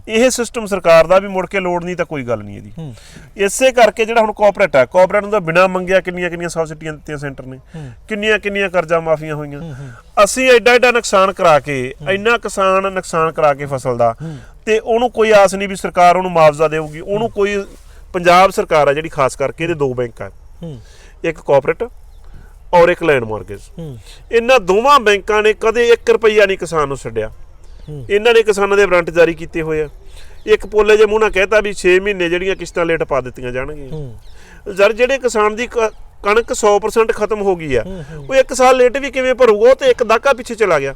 ਇਹ ਸਿਸਟਮ ਸਰਕਾਰ ਦਾ ਵੀ, ਮੁੜ ਕੇ ਲੋੜ ਨਹੀਂ ਤਾਂ ਕੋਈ ਗੱਲ ਨਹੀਂ ਇਹਦੀ। ਇਸੇ ਕਰਕੇ ਜਿਹੜਾ ਹੁਣ ਕੋਆਪਰੇਟ ਹੈ, ਕੋਆਪਰੇਟ ਨੂੰ ਤਾਂ ਬਿਨਾਂ ਮੰਗਿਆ ਕਿੰਨੀਆਂ ਸਬਸਿਡੀਆਂ ਦਿੱਤੀਆਂ ਸੈਂਟਰ ਨੇ, ਕਿੰਨੀਆਂ ਕਰਜ਼ਾ ਮਾਫੀਆਂ ਹੋਈਆਂ। ਅਸੀਂ ਐਡਾ ਨੁਕਸਾਨ ਕਰਾ ਕੇ, ਇੰਨਾ ਕਿਸਾਨ ਨੁਕਸਾਨ ਕਰਾ ਕੇ ਫਸਲ ਦਾ, ਤੇ ਉਹਨੂੰ ਕੋਈ ਆਸ ਨਹੀਂ ਵੀ ਸਰਕਾਰ ਉਹਨੂੰ ਮੁਆਵਜ਼ਾ ਦੇਊਗੀ। ਉਹਨੂੰ ਕੋਈ, ਪੰਜਾਬ ਸਰਕਾਰ ਆ ਜਿਹੜੀ ਖਾਸ ਕਰਕੇ, ਇਹਦੇ 2 ਬੈਂਕ ਆ, ਇੱਕ ਕੋਆਪਰੇਟ ਔਰ ਇੱਕ ਲੈਂਡ ਮਾਰਗੇਜ। ਇਹਨਾਂ ਦੋਵਾਂ ਬੈਂਕਾਂ ਨੇ ਕਦੇ 1 ਰੁਪਈਆ ਨਹੀਂ ਕਿਸਾਨ ਨੂੰ ਛੱਡਿਆ। ਇਹਨਾਂ ਨੇ ਕਿਸਾਨਾਂ ਦੇ ਵਾਰੰਟ ਜਾਰੀ ਕੀਤੇ ਹੋਏ ਆ। ਇੱਕ ਪੋਲੇ ਜੇ ਮੂੰਹ ਨਾਲ ਕਹਿਤਾ ਵੀ 6 ਮਹੀਨੇ ਜਿਹੜੀਆਂ ਕਿਸ਼ਤਾਂ ਲੇਟ ਪਾ ਦਿੱਤੀਆਂ ਜਾਣਗੀਆਂ। ਜਦ ਜਿਹੜੇ ਕਿਸਾਨ ਦੀ ਕਣਕ 100% ਖਤਮ ਹੋ ਗਈ ਆ, ਉਹ 1 ਸਾਲ ਲੇਟ ਵੀ ਕਿਵੇਂ ਭਰੂਗਾ? ਤੇ ਇੱਕ ਦਾਗਾ ਪਿੱਛੇ ਚਲਾ ਗਿਆ।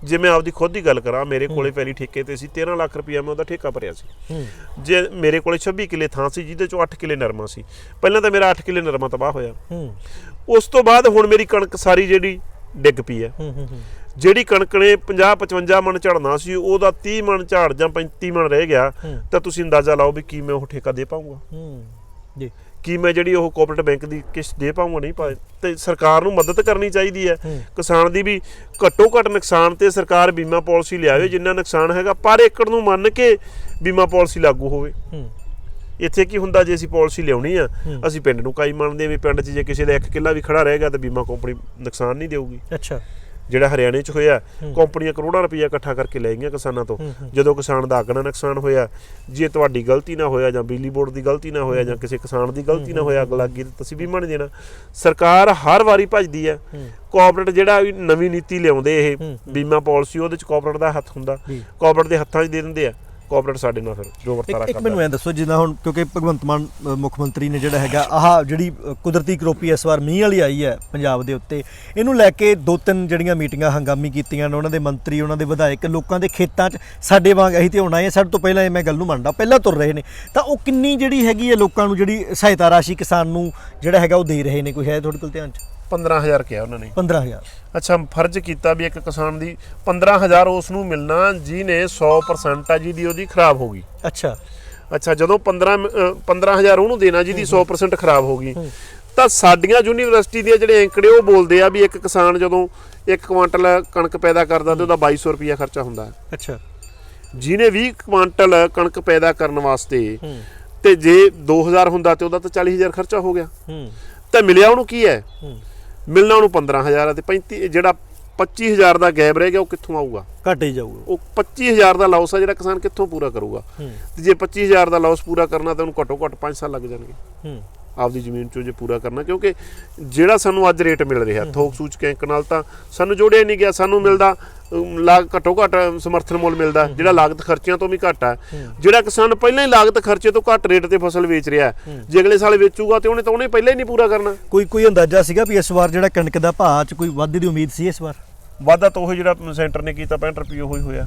ਜੇ ਮੈਂ ਆਪਦੀ ਖੁਦ ਦੀ ਗੱਲ ਕਰਾਂ, ਮੇਰੇ ਕੋਲੇ ਪਹਿਲੀ ਠੇਕੇ ਤੇ ਸੀ 13 ਲੱਖ ਰੁਪਇਆ ਮੈਂ ਉਹਦਾ ਠੇਕਾ ਭਰਿਆ ਸੀ। ਜੇ ਮੇਰੇ ਕੋਲੇ 26 ਕਿੱਲੇ ਥਾਂ ਸੀ ਜਿਹਦੇ ਚੋਂ 8 ਕਿੱਲੇ ਨਰਮਾ ਸੀ। ਪਹਿਲਾਂ ਤਾਂ ਮੇਰਾ 8 ਕਿੱਲੇ ਨਰਮਾ ਤਬਾਹ ਹੋਇਆ। ਉਸ ਤੋਂ ਬਾਅਦ ਹੁਣ ਮੇਰੀ ਕਣਕ ਸਾਰੀ ਜਿਹੜੀ ਡਿੱਗ ਪਈ ਹੈ। ਜਿਹੜੀ ਕਣਕ ਨੇ 50-55 ਮਣ ਝੜਨਾ ਸੀ, ਉਹਦਾ 30 ਮਣ ਝਾੜ ਜਾਂ 35 ਮਣ ਰਹਿ ਗਿਆ। ਤਾਂ ਤੁਸੀਂ ਅੰਦਾਜ਼ਾ ਲਾਓ ਵੀ ਕੀ ਮੈਂ ਉਹ ਠੇਕਾ ਦੇ ਪਾਊਂਗਾ? ਕੀ ਮੈਂ ਜਿਹੜੀ ਉਹ ਕੋਆਪਰੇਟਿਵ ਬੈਂਕ ਦੀ ਕਿਸ਼ਤ ਦੇ ਪਾਊਂਗਾ? ਨਹੀਂ ਪਾ। ਤੇ ਸਰਕਾਰ ਨੂੰ ਮਦਦ ਕਰਨੀ ਚਾਹੀਦੀ ਹੈ ਕਿਸਾਨ ਦੀ ਵੀ। ਘੱਟੋ ਘੱਟ ਨੁਕਸਾਨ ਤੇ ਸਰਕਾਰ ਬੀਮਾ ਪਾਲਿਸੀ ਲਿਆਵੇ। ਜਿੰਨਾ ਨੁਕਸਾਨ ਹੈਗਾ ਪਰ ਏਕੜ ਨੂੰ ਮੰਨ ਕੇ ਬੀਮਾ ਪਾਲਿਸੀ ਲਾਗੂ ਹੋਵੇ। ਇੱਥੇ ਕੀ ਹੁੰਦਾ, ਜੇ ਅਸੀਂ ਪਾਲਿਸੀ ਲਿਆਉਣੀ ਆ, ਅਸੀਂ ਪਿੰਡ ਨੂੰ ਕਾਈ ਮੰਨਦੇ ਆ ਵੀ ਪਿੰਡ 'ਚ ਜੇ ਕਿਸੇ ਦਾ 1 ਕਿੱਲਾ ਵੀ ਖੜਾ ਰਹੇਗਾ ਤਾਂ ਬੀਮਾ ਕੰਪਨੀ ਨੁਕਸਾਨ ਨਹੀਂ ਦੇਊਗੀ। ਅੱਛਾ। ਜਿਹੜਾ ਹਰਿਆਣੇ 'ਚ ਹੋਇਆ, ਕੰਪਨੀਆਂ ਕਰੋੜਾਂ ਰੁਪਈਆ ਇਕੱਠਾ ਕਰਕੇ ਲੈ ਗਈਆਂ ਕਿਸਾਨਾਂ ਤੋਂ। ਜਦੋਂ ਕਿਸਾਨ ਦਾ ਅੱਗਣਾ ਨੁਕਸਾਨ ਹੋਇਆ, ਜੇ ਤੁਹਾਡੀ ਗਲਤੀ ਨਾ ਹੋਇਆ ਜਾਂ ਬਿਜਲੀ ਬੋਰਡ ਦੀ ਗਲਤੀ ਨਾ ਹੋਇਆ ਜਾਂ ਕਿਸੇ ਕਿਸਾਨ ਦੀ ਗਲਤੀ ਨਾ ਹੋਇਆ, ਅੱਗ ਲੱਗ ਗਈ, ਤਾਂ ਤੁਸੀਂ ਬੀਮਾ ਨਹੀਂ ਦੇਣਾ। ਸਰਕਾਰ ਹਰ ਵਾਰੀ ਭੱਜਦੀ ਹੈ। ਕੋਆਪਰੇਟ ਜਿਹੜਾ ਵੀ ਨਵੀਂ ਨੀਤੀ ਲਿਆਉਂਦੇ ਇਹ ਬੀਮਾ ਪਾਲਿਸੀ, ਉਹਦੇ 'ਚ ਕੋਆਪਰੇਟ ਦਾ ਹੱਥ ਹੁੰਦਾ। ਕੋਆਪਰੇਟ ਦੇ ਹੱਥਾਂ 'ਚ ਦੇ ਦਿੰਦੇ ਆ। ਕੋਆਪਰੇਟ ਸਾਡੇ ਨਾਲ ਫਿਰ ਜੋ ਵਰਤਾਰਾ ਕਰਦਾ। ਇੱਕ ਮੈਨੂੰ ਐਂ ਦੱਸੋ, ਜਿੱਦਾਂ ਹੁਣ ਕਿਉਂਕਿ ਭਗਵੰਤ ਮਾਨ ਮੁੱਖ ਮੰਤਰੀ ਨੇ ਜਿਹੜਾ ਹੈਗਾ ਆਹ ਜਿਹੜੀ ਕੁਦਰਤੀ ਕਰੋਪੀ ਇਸ ਵਾਰ ਮੀਂਹ ਵਾਲੀ ਆਈ ਹੈ ਪੰਜਾਬ ਦੇ ਉੱਤੇ, ਇਹਨੂੰ ਲੈ ਕੇ 2-3 ਜਿਹੜੀਆਂ ਮੀਟਿੰਗਾਂ ਹੰਗਾਮੀ ਕੀਤੀਆਂ ਨੇ ਉਹਨਾਂ ਦੇ ਮੰਤਰੀ, ਉਹਨਾਂ ਦੇ ਵਿਧਾਇਕ, ਲੋਕਾਂ ਦੇ ਖੇਤਾਂ 'ਚ ਸਾਡੇ ਵਾਂਗ ਅਸੀਂ ਤੇ ਹੋਣਾ ਹੈ, ਸਾਡੇ ਤੋਂ ਪਹਿਲਾਂ ਇਹ ਮੈਂ ਗੱਲ ਨੂੰ ਮੰਨਦਾ ਪਹਿਲਾਂ ਤੁਰ ਰਹੇ ਨੇ। ਤਾਂ ਉਹ ਕਿੰਨੀ ਜਿਹੜੀ ਹੈਗੀ ਹੈ ਲੋਕਾਂ ਨੂੰ ਜਿਹੜੀ ਸਹਾਇਤਾ ਰਾਸ਼ੀ ਕਿਸਾਨ ਨੂੰ ਜਿਹੜਾ ਹੈਗਾ ਉਹ ਦੇ ਰਹੇ ਨੇ? ਕੋਈ ਹੈ ਤੁਹਾਡੇ ਕੋਲ ਧਿਆਨ 'ਚ? 15,000 ਕਿਹਾ ਉਹਨਾਂ ਨੇ। 15,000? ਅੱਛਾ, ਫਰਜ਼ ਕੀਤਾ ਵੀ ਇੱਕ ਕਿਸਾਨ ਦੀ 15,000 ਉਸ ਨੂੰ ਮਿਲਣਾ ਜਿਹਨੇ 100% ਆ ਜਿਹਦੀ ਉਹਦੀ ਖਰਾਬ ਹੋ ਗਈ। ਅੱਛਾ, ਜਦੋਂ 15,000 ਉਹਨੂੰ ਦੇਣਾ ਜਿਹਦੀ 100% ਖਰਾਬ ਹੋ ਗਈ। ਤਾਂ ਸਾਡੀਆਂ ਯੂਨੀਵਰਸਿਟੀ ਦੇ ਜਿਹੜੇ ਅੰਕੜੇ ਉਹ ਬੋਲਦੇ ਆ ਵੀ ਇੱਕ ਕਿਸਾਨ ਜਦੋਂ 1 ਕੁਆਂਟਲ ਕਣਕ ਪੈਦਾ ਕਰਦਾ ਤੇ ਉਹਦਾ 2200 ਰੁਪਇਆ ਖਰਚਾ ਹੁੰਦਾ ਹੈ। ਅੱਛਾ। ਜਿਹਨੇ 20 ਕੁਆਂਟਲ ਕਣਕ ਪੈਦਾ ਕਰਨ ਵਾਸਤੇ ਤੇ ਜੇ 2000 ਹੁੰਦਾ ਤੇ ਉਹਦਾ ਤਾਂ 40,000 ਖਰਚਾ ਹੋ ਗਿਆ। ਤਾਂ ਮਿਲਿਆ ਉਹਨੂੰ ਕੀ ਹੈ? ਮਿਲਣਾ ਉਹਨੂੰ 15,000 ਤੇ 35 ਜਿਹੜਾ 25,000 ਦਾ ਗੈਪ ਰਹਿ ਗਿਆ ਉਹ ਕਿੱਥੋਂ ਆਊਗਾ? ਘੱਟ ਹੀ ਜਾਊਗਾ। ਉਹ 25,000 ਦਾ ਲਾਸ ਆ ਜਿਹੜਾ ਕਿਸਾਨ ਕਿੱਥੋਂ ਪੂਰਾ ਕਰੂਗਾ? ਤੇ ਜੇ 25,000 ਦਾ ਲਾਸ ਪੂਰਾ ਕਰਨਾ ਤਾਂ ਉਹਨੂੰ ਘੱਟੋ ਘੱਟ 5 ਸਾਲ ਲੱਗ ਜਾਣਗੇ ਆਪਦੀ ਜ਼ਮੀਨ ਚੋਂ ਜੇ ਪੂਰਾ ਕਰਨਾ। ਕਿਉਂਕਿ ਜਿਹੜਾ ਸਾਨੂੰ ਅੱਜ ਰੇਟ ਮਿਲ ਰਿਹਾ ਥੋਕ ਸੂਚਕ ਅੰਕ ਨਾਲ ਤਾਂ ਸਾਨੂੰ ਜੋੜਿਆ ਨਹੀਂ ਗਿਆ। ਸਾਨੂੰ ਮਿਲਦਾ ਘੱਟੋ ਘੱਟ ਸਮਰਥਨ ਮੁੱਲ ਮਿਲਦਾ ਜਿਹੜਾ ਲਾਗਤ ਖਰਚਿਆਂ ਤੋਂ ਵੀ ਘੱਟ ਹੈ। ਜਿਹੜਾ ਕਿਸਾਨ ਪਹਿਲਾਂ ਹੀ ਲਾਗਤ ਖਰਚੇ ਤੋਂ ਘੱਟ ਰੇਟ ਤੇ ਫਸਲ ਵੇਚ ਰਿਹਾ, ਜੇ ਅਗਲੇ ਸਾਲ ਵੇਚੂਗਾ ਤੇ ਉਹਨੇ ਪਹਿਲਾਂ ਹੀ ਨਹੀਂ ਪੂਰਾ ਕਰਨਾ। ਕੋਈ ਅੰਦਾਜ਼ਾ ਸੀਗਾ ਵੀ ਇਸ ਵਾਰ ਜਿਹੜਾ ਕਣਕ ਦਾ ਭਾਅ 'ਚ ਕੋਈ ਵਾਧੇ ਦੀ ਉਮੀਦ ਸੀ ਇਸ ਵਾਰ? ਵਾਧਾ ਤਾਂ ਉਹ ਜਿਹੜਾ ਸੈਂਟਰ ਨੇ ਕੀਤਾ 65 ਰੁਪਏ ਉਹੀ ਹੋਇਆ।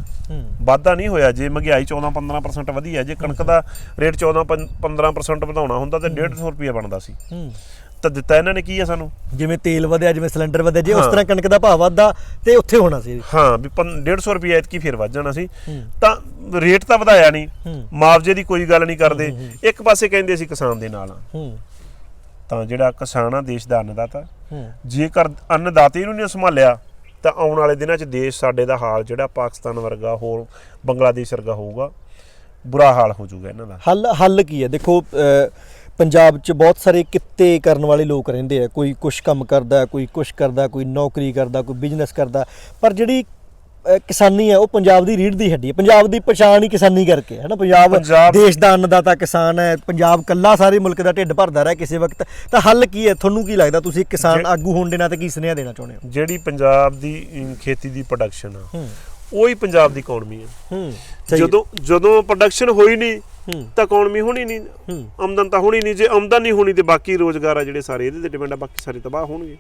ਵਾਧਾ ਨਹੀਂ ਹੋਇਆ। ਜੇ ਮਹਿੰਗਾਈ 14-15% ਵਧੀ ਹੈ, ਜੇ ਕਣਕ ਦਾ ਰੇਟ 14-15% ਵਧਾਉਣਾ ਹੁੰਦਾ ਤਾਂ 150 ਰੁਪਏ ਬਣਦਾ ਸੀ। ਤਾਂ ਦਿੱਤਾ ਇਹਨਾਂ ਨੇ ਕੀ ਆ ਸਾਨੂੰ? ਜਿਵੇਂ ਤੇਲ ਵਧਿਆ, ਜਿਵੇਂ ਸਿਲੰਡਰ ਵਧਿਆ, ਜੇ ਉਸ ਤਰ੍ਹਾਂ ਕਣਕ ਦਾ ਭਾਅ ਵਧਦਾ ਤੇ ਉੱਥੇ ਹੋਣਾ ਸੀ। ਹਾਂ, ਵੀ 150 ਰੁਪਏ ਐਤਕੀ ਫਿਰ ਵੱਧ ਜਾਣਾ ਸੀ। ਤਾਂ ਰੇਟ ਤਾਂ ਵਧਾਇਆ ਨਹੀਂ, ਮੁਆਵਜ਼ੇ ਦੀ ਕੋਈ ਗੱਲ ਨਹੀਂ ਕਰਦੇ। ਇੱਕ ਪਾਸੇ ਕਹਿੰਦੇ ਸੀ ਕਿਸਾਨ ਦੇ ਨਾਲ ਆ। ਤਾਂ ਜਿਹੜਾ ਕਿਸਾਨ ਆ ਦੇਸ਼ ਦਾ ਅੰਨਦਾਤਾ, ਜੇਕਰ ਅੰਨਦਾਤੇ ਨੂੰ ਨਹੀਂ ਸੰਭਾਲਿਆ ਤਾਂ ਆਉਣ ਵਾਲੇ ਦਿਨਾਂ 'ਚ ਦੇਸ਼ ਸਾਡੇ ਦਾ ਹਾਲ ਜਿਹੜਾ ਪਾਕਿਸਤਾਨ ਵਰਗਾ, ਹੋਰ ਬੰਗਲਾਦੇਸ਼ ਵਰਗਾ ਹੋਊਗਾ। ਬੁਰਾ ਹਾਲ ਹੋ ਜਾਊਗਾ ਇਹਨਾਂ ਦਾ। ਹੱਲ ਕੀ ਹੈ? ਦੇਖੋ, ਪੰਜਾਬ 'ਚ ਬਹੁਤ ਸਾਰੇ ਕਿੱਤੇ ਕਰਨ ਵਾਲੇ ਲੋਕ ਰਹਿੰਦੇ ਆ। ਕੋਈ ਕੁਛ ਕੰਮ ਕਰਦਾ, ਕੋਈ ਕੁਛ ਕਰਦਾ, ਕੋਈ ਨੌਕਰੀ ਕਰਦਾ, ਕੋਈ ਬਿਜ਼ਨਸ ਕਰਦਾ। ਪਰ ਜਿਹੜੀ ਕਿਸਾਨੀ ਹੈ ਉਹ ਪੰਜਾਬ ਦੀ ਰੀੜ੍ਹ ਦੀ ਹੱਡੀ ਹੈ। ਪੰਜਾਬ ਦੀ ਪਛਾਣ ਹੀ ਕਿਸਾਨੀ ਕਰਕੇ ਹੈ ਨਾ। ਪੰਜਾਬ ਦੇਸ਼ ਦਾ ਅੰਨਦਾਤਾ ਕਿਸਾਨ ਹੈ। ਪੰਜਾਬ ਕੱਲਾ ਸਾਰੇ ਮੁਲਕ ਦਾ ਢਿੱਡ ਭਰਦਾ ਰਿਹਾ ਕਿਸੇ ਵਕਤ। ਤਾਂ ਹੱਲ ਕੀ ਹੈ? ਤੁਹਾਨੂੰ ਕੀ ਲੱਗਦਾ? ਤੁਸੀਂ ਕਿਸਾਨ ਆਗੂ ਹੋਣ ਦੇ ਨਾਤੇ ਕੀ ਸੁਨੇਹਾ ਦੇਣਾ ਚਾਹੁੰਦੇ ਹੋ? ਜਿਹੜੀ ਪੰਜਾਬ ਦੀ ਖੇਤੀ ਦੀ ਪ੍ਰੋਡਕਸ਼ਨ ਆ, ਉਹੀ ਪੰਜਾਬ ਦੀ ਇਕਨੋਮੀ ਹੈ। ਜਦੋਂ ਪ੍ਰੋਡਕਸ਼ਨ ਹੋਈ ਨਹੀਂ ਤਾਂ ਇਕਨੋਮੀ ਹੋਣੀ ਨਹੀਂ, ਆਮਦਨ ਤਾਂ ਹੋਣੀ ਨਹੀਂ। ਜੇ ਆਮਦਨ ਨਹੀਂ ਹੋਣੀ ਤੇ ਬਾਕੀ ਰੋਜ਼ਗਾਰ ਆ ਜਿਹੜੇ ਸਾਰੇ ਇਹਦੇ ਤੇ ਡਿਪੈਂਡ ਆ, ਬਾਕੀ ਸਾਰੇ ਤਬਾਹ ਹੋਣਗੇ।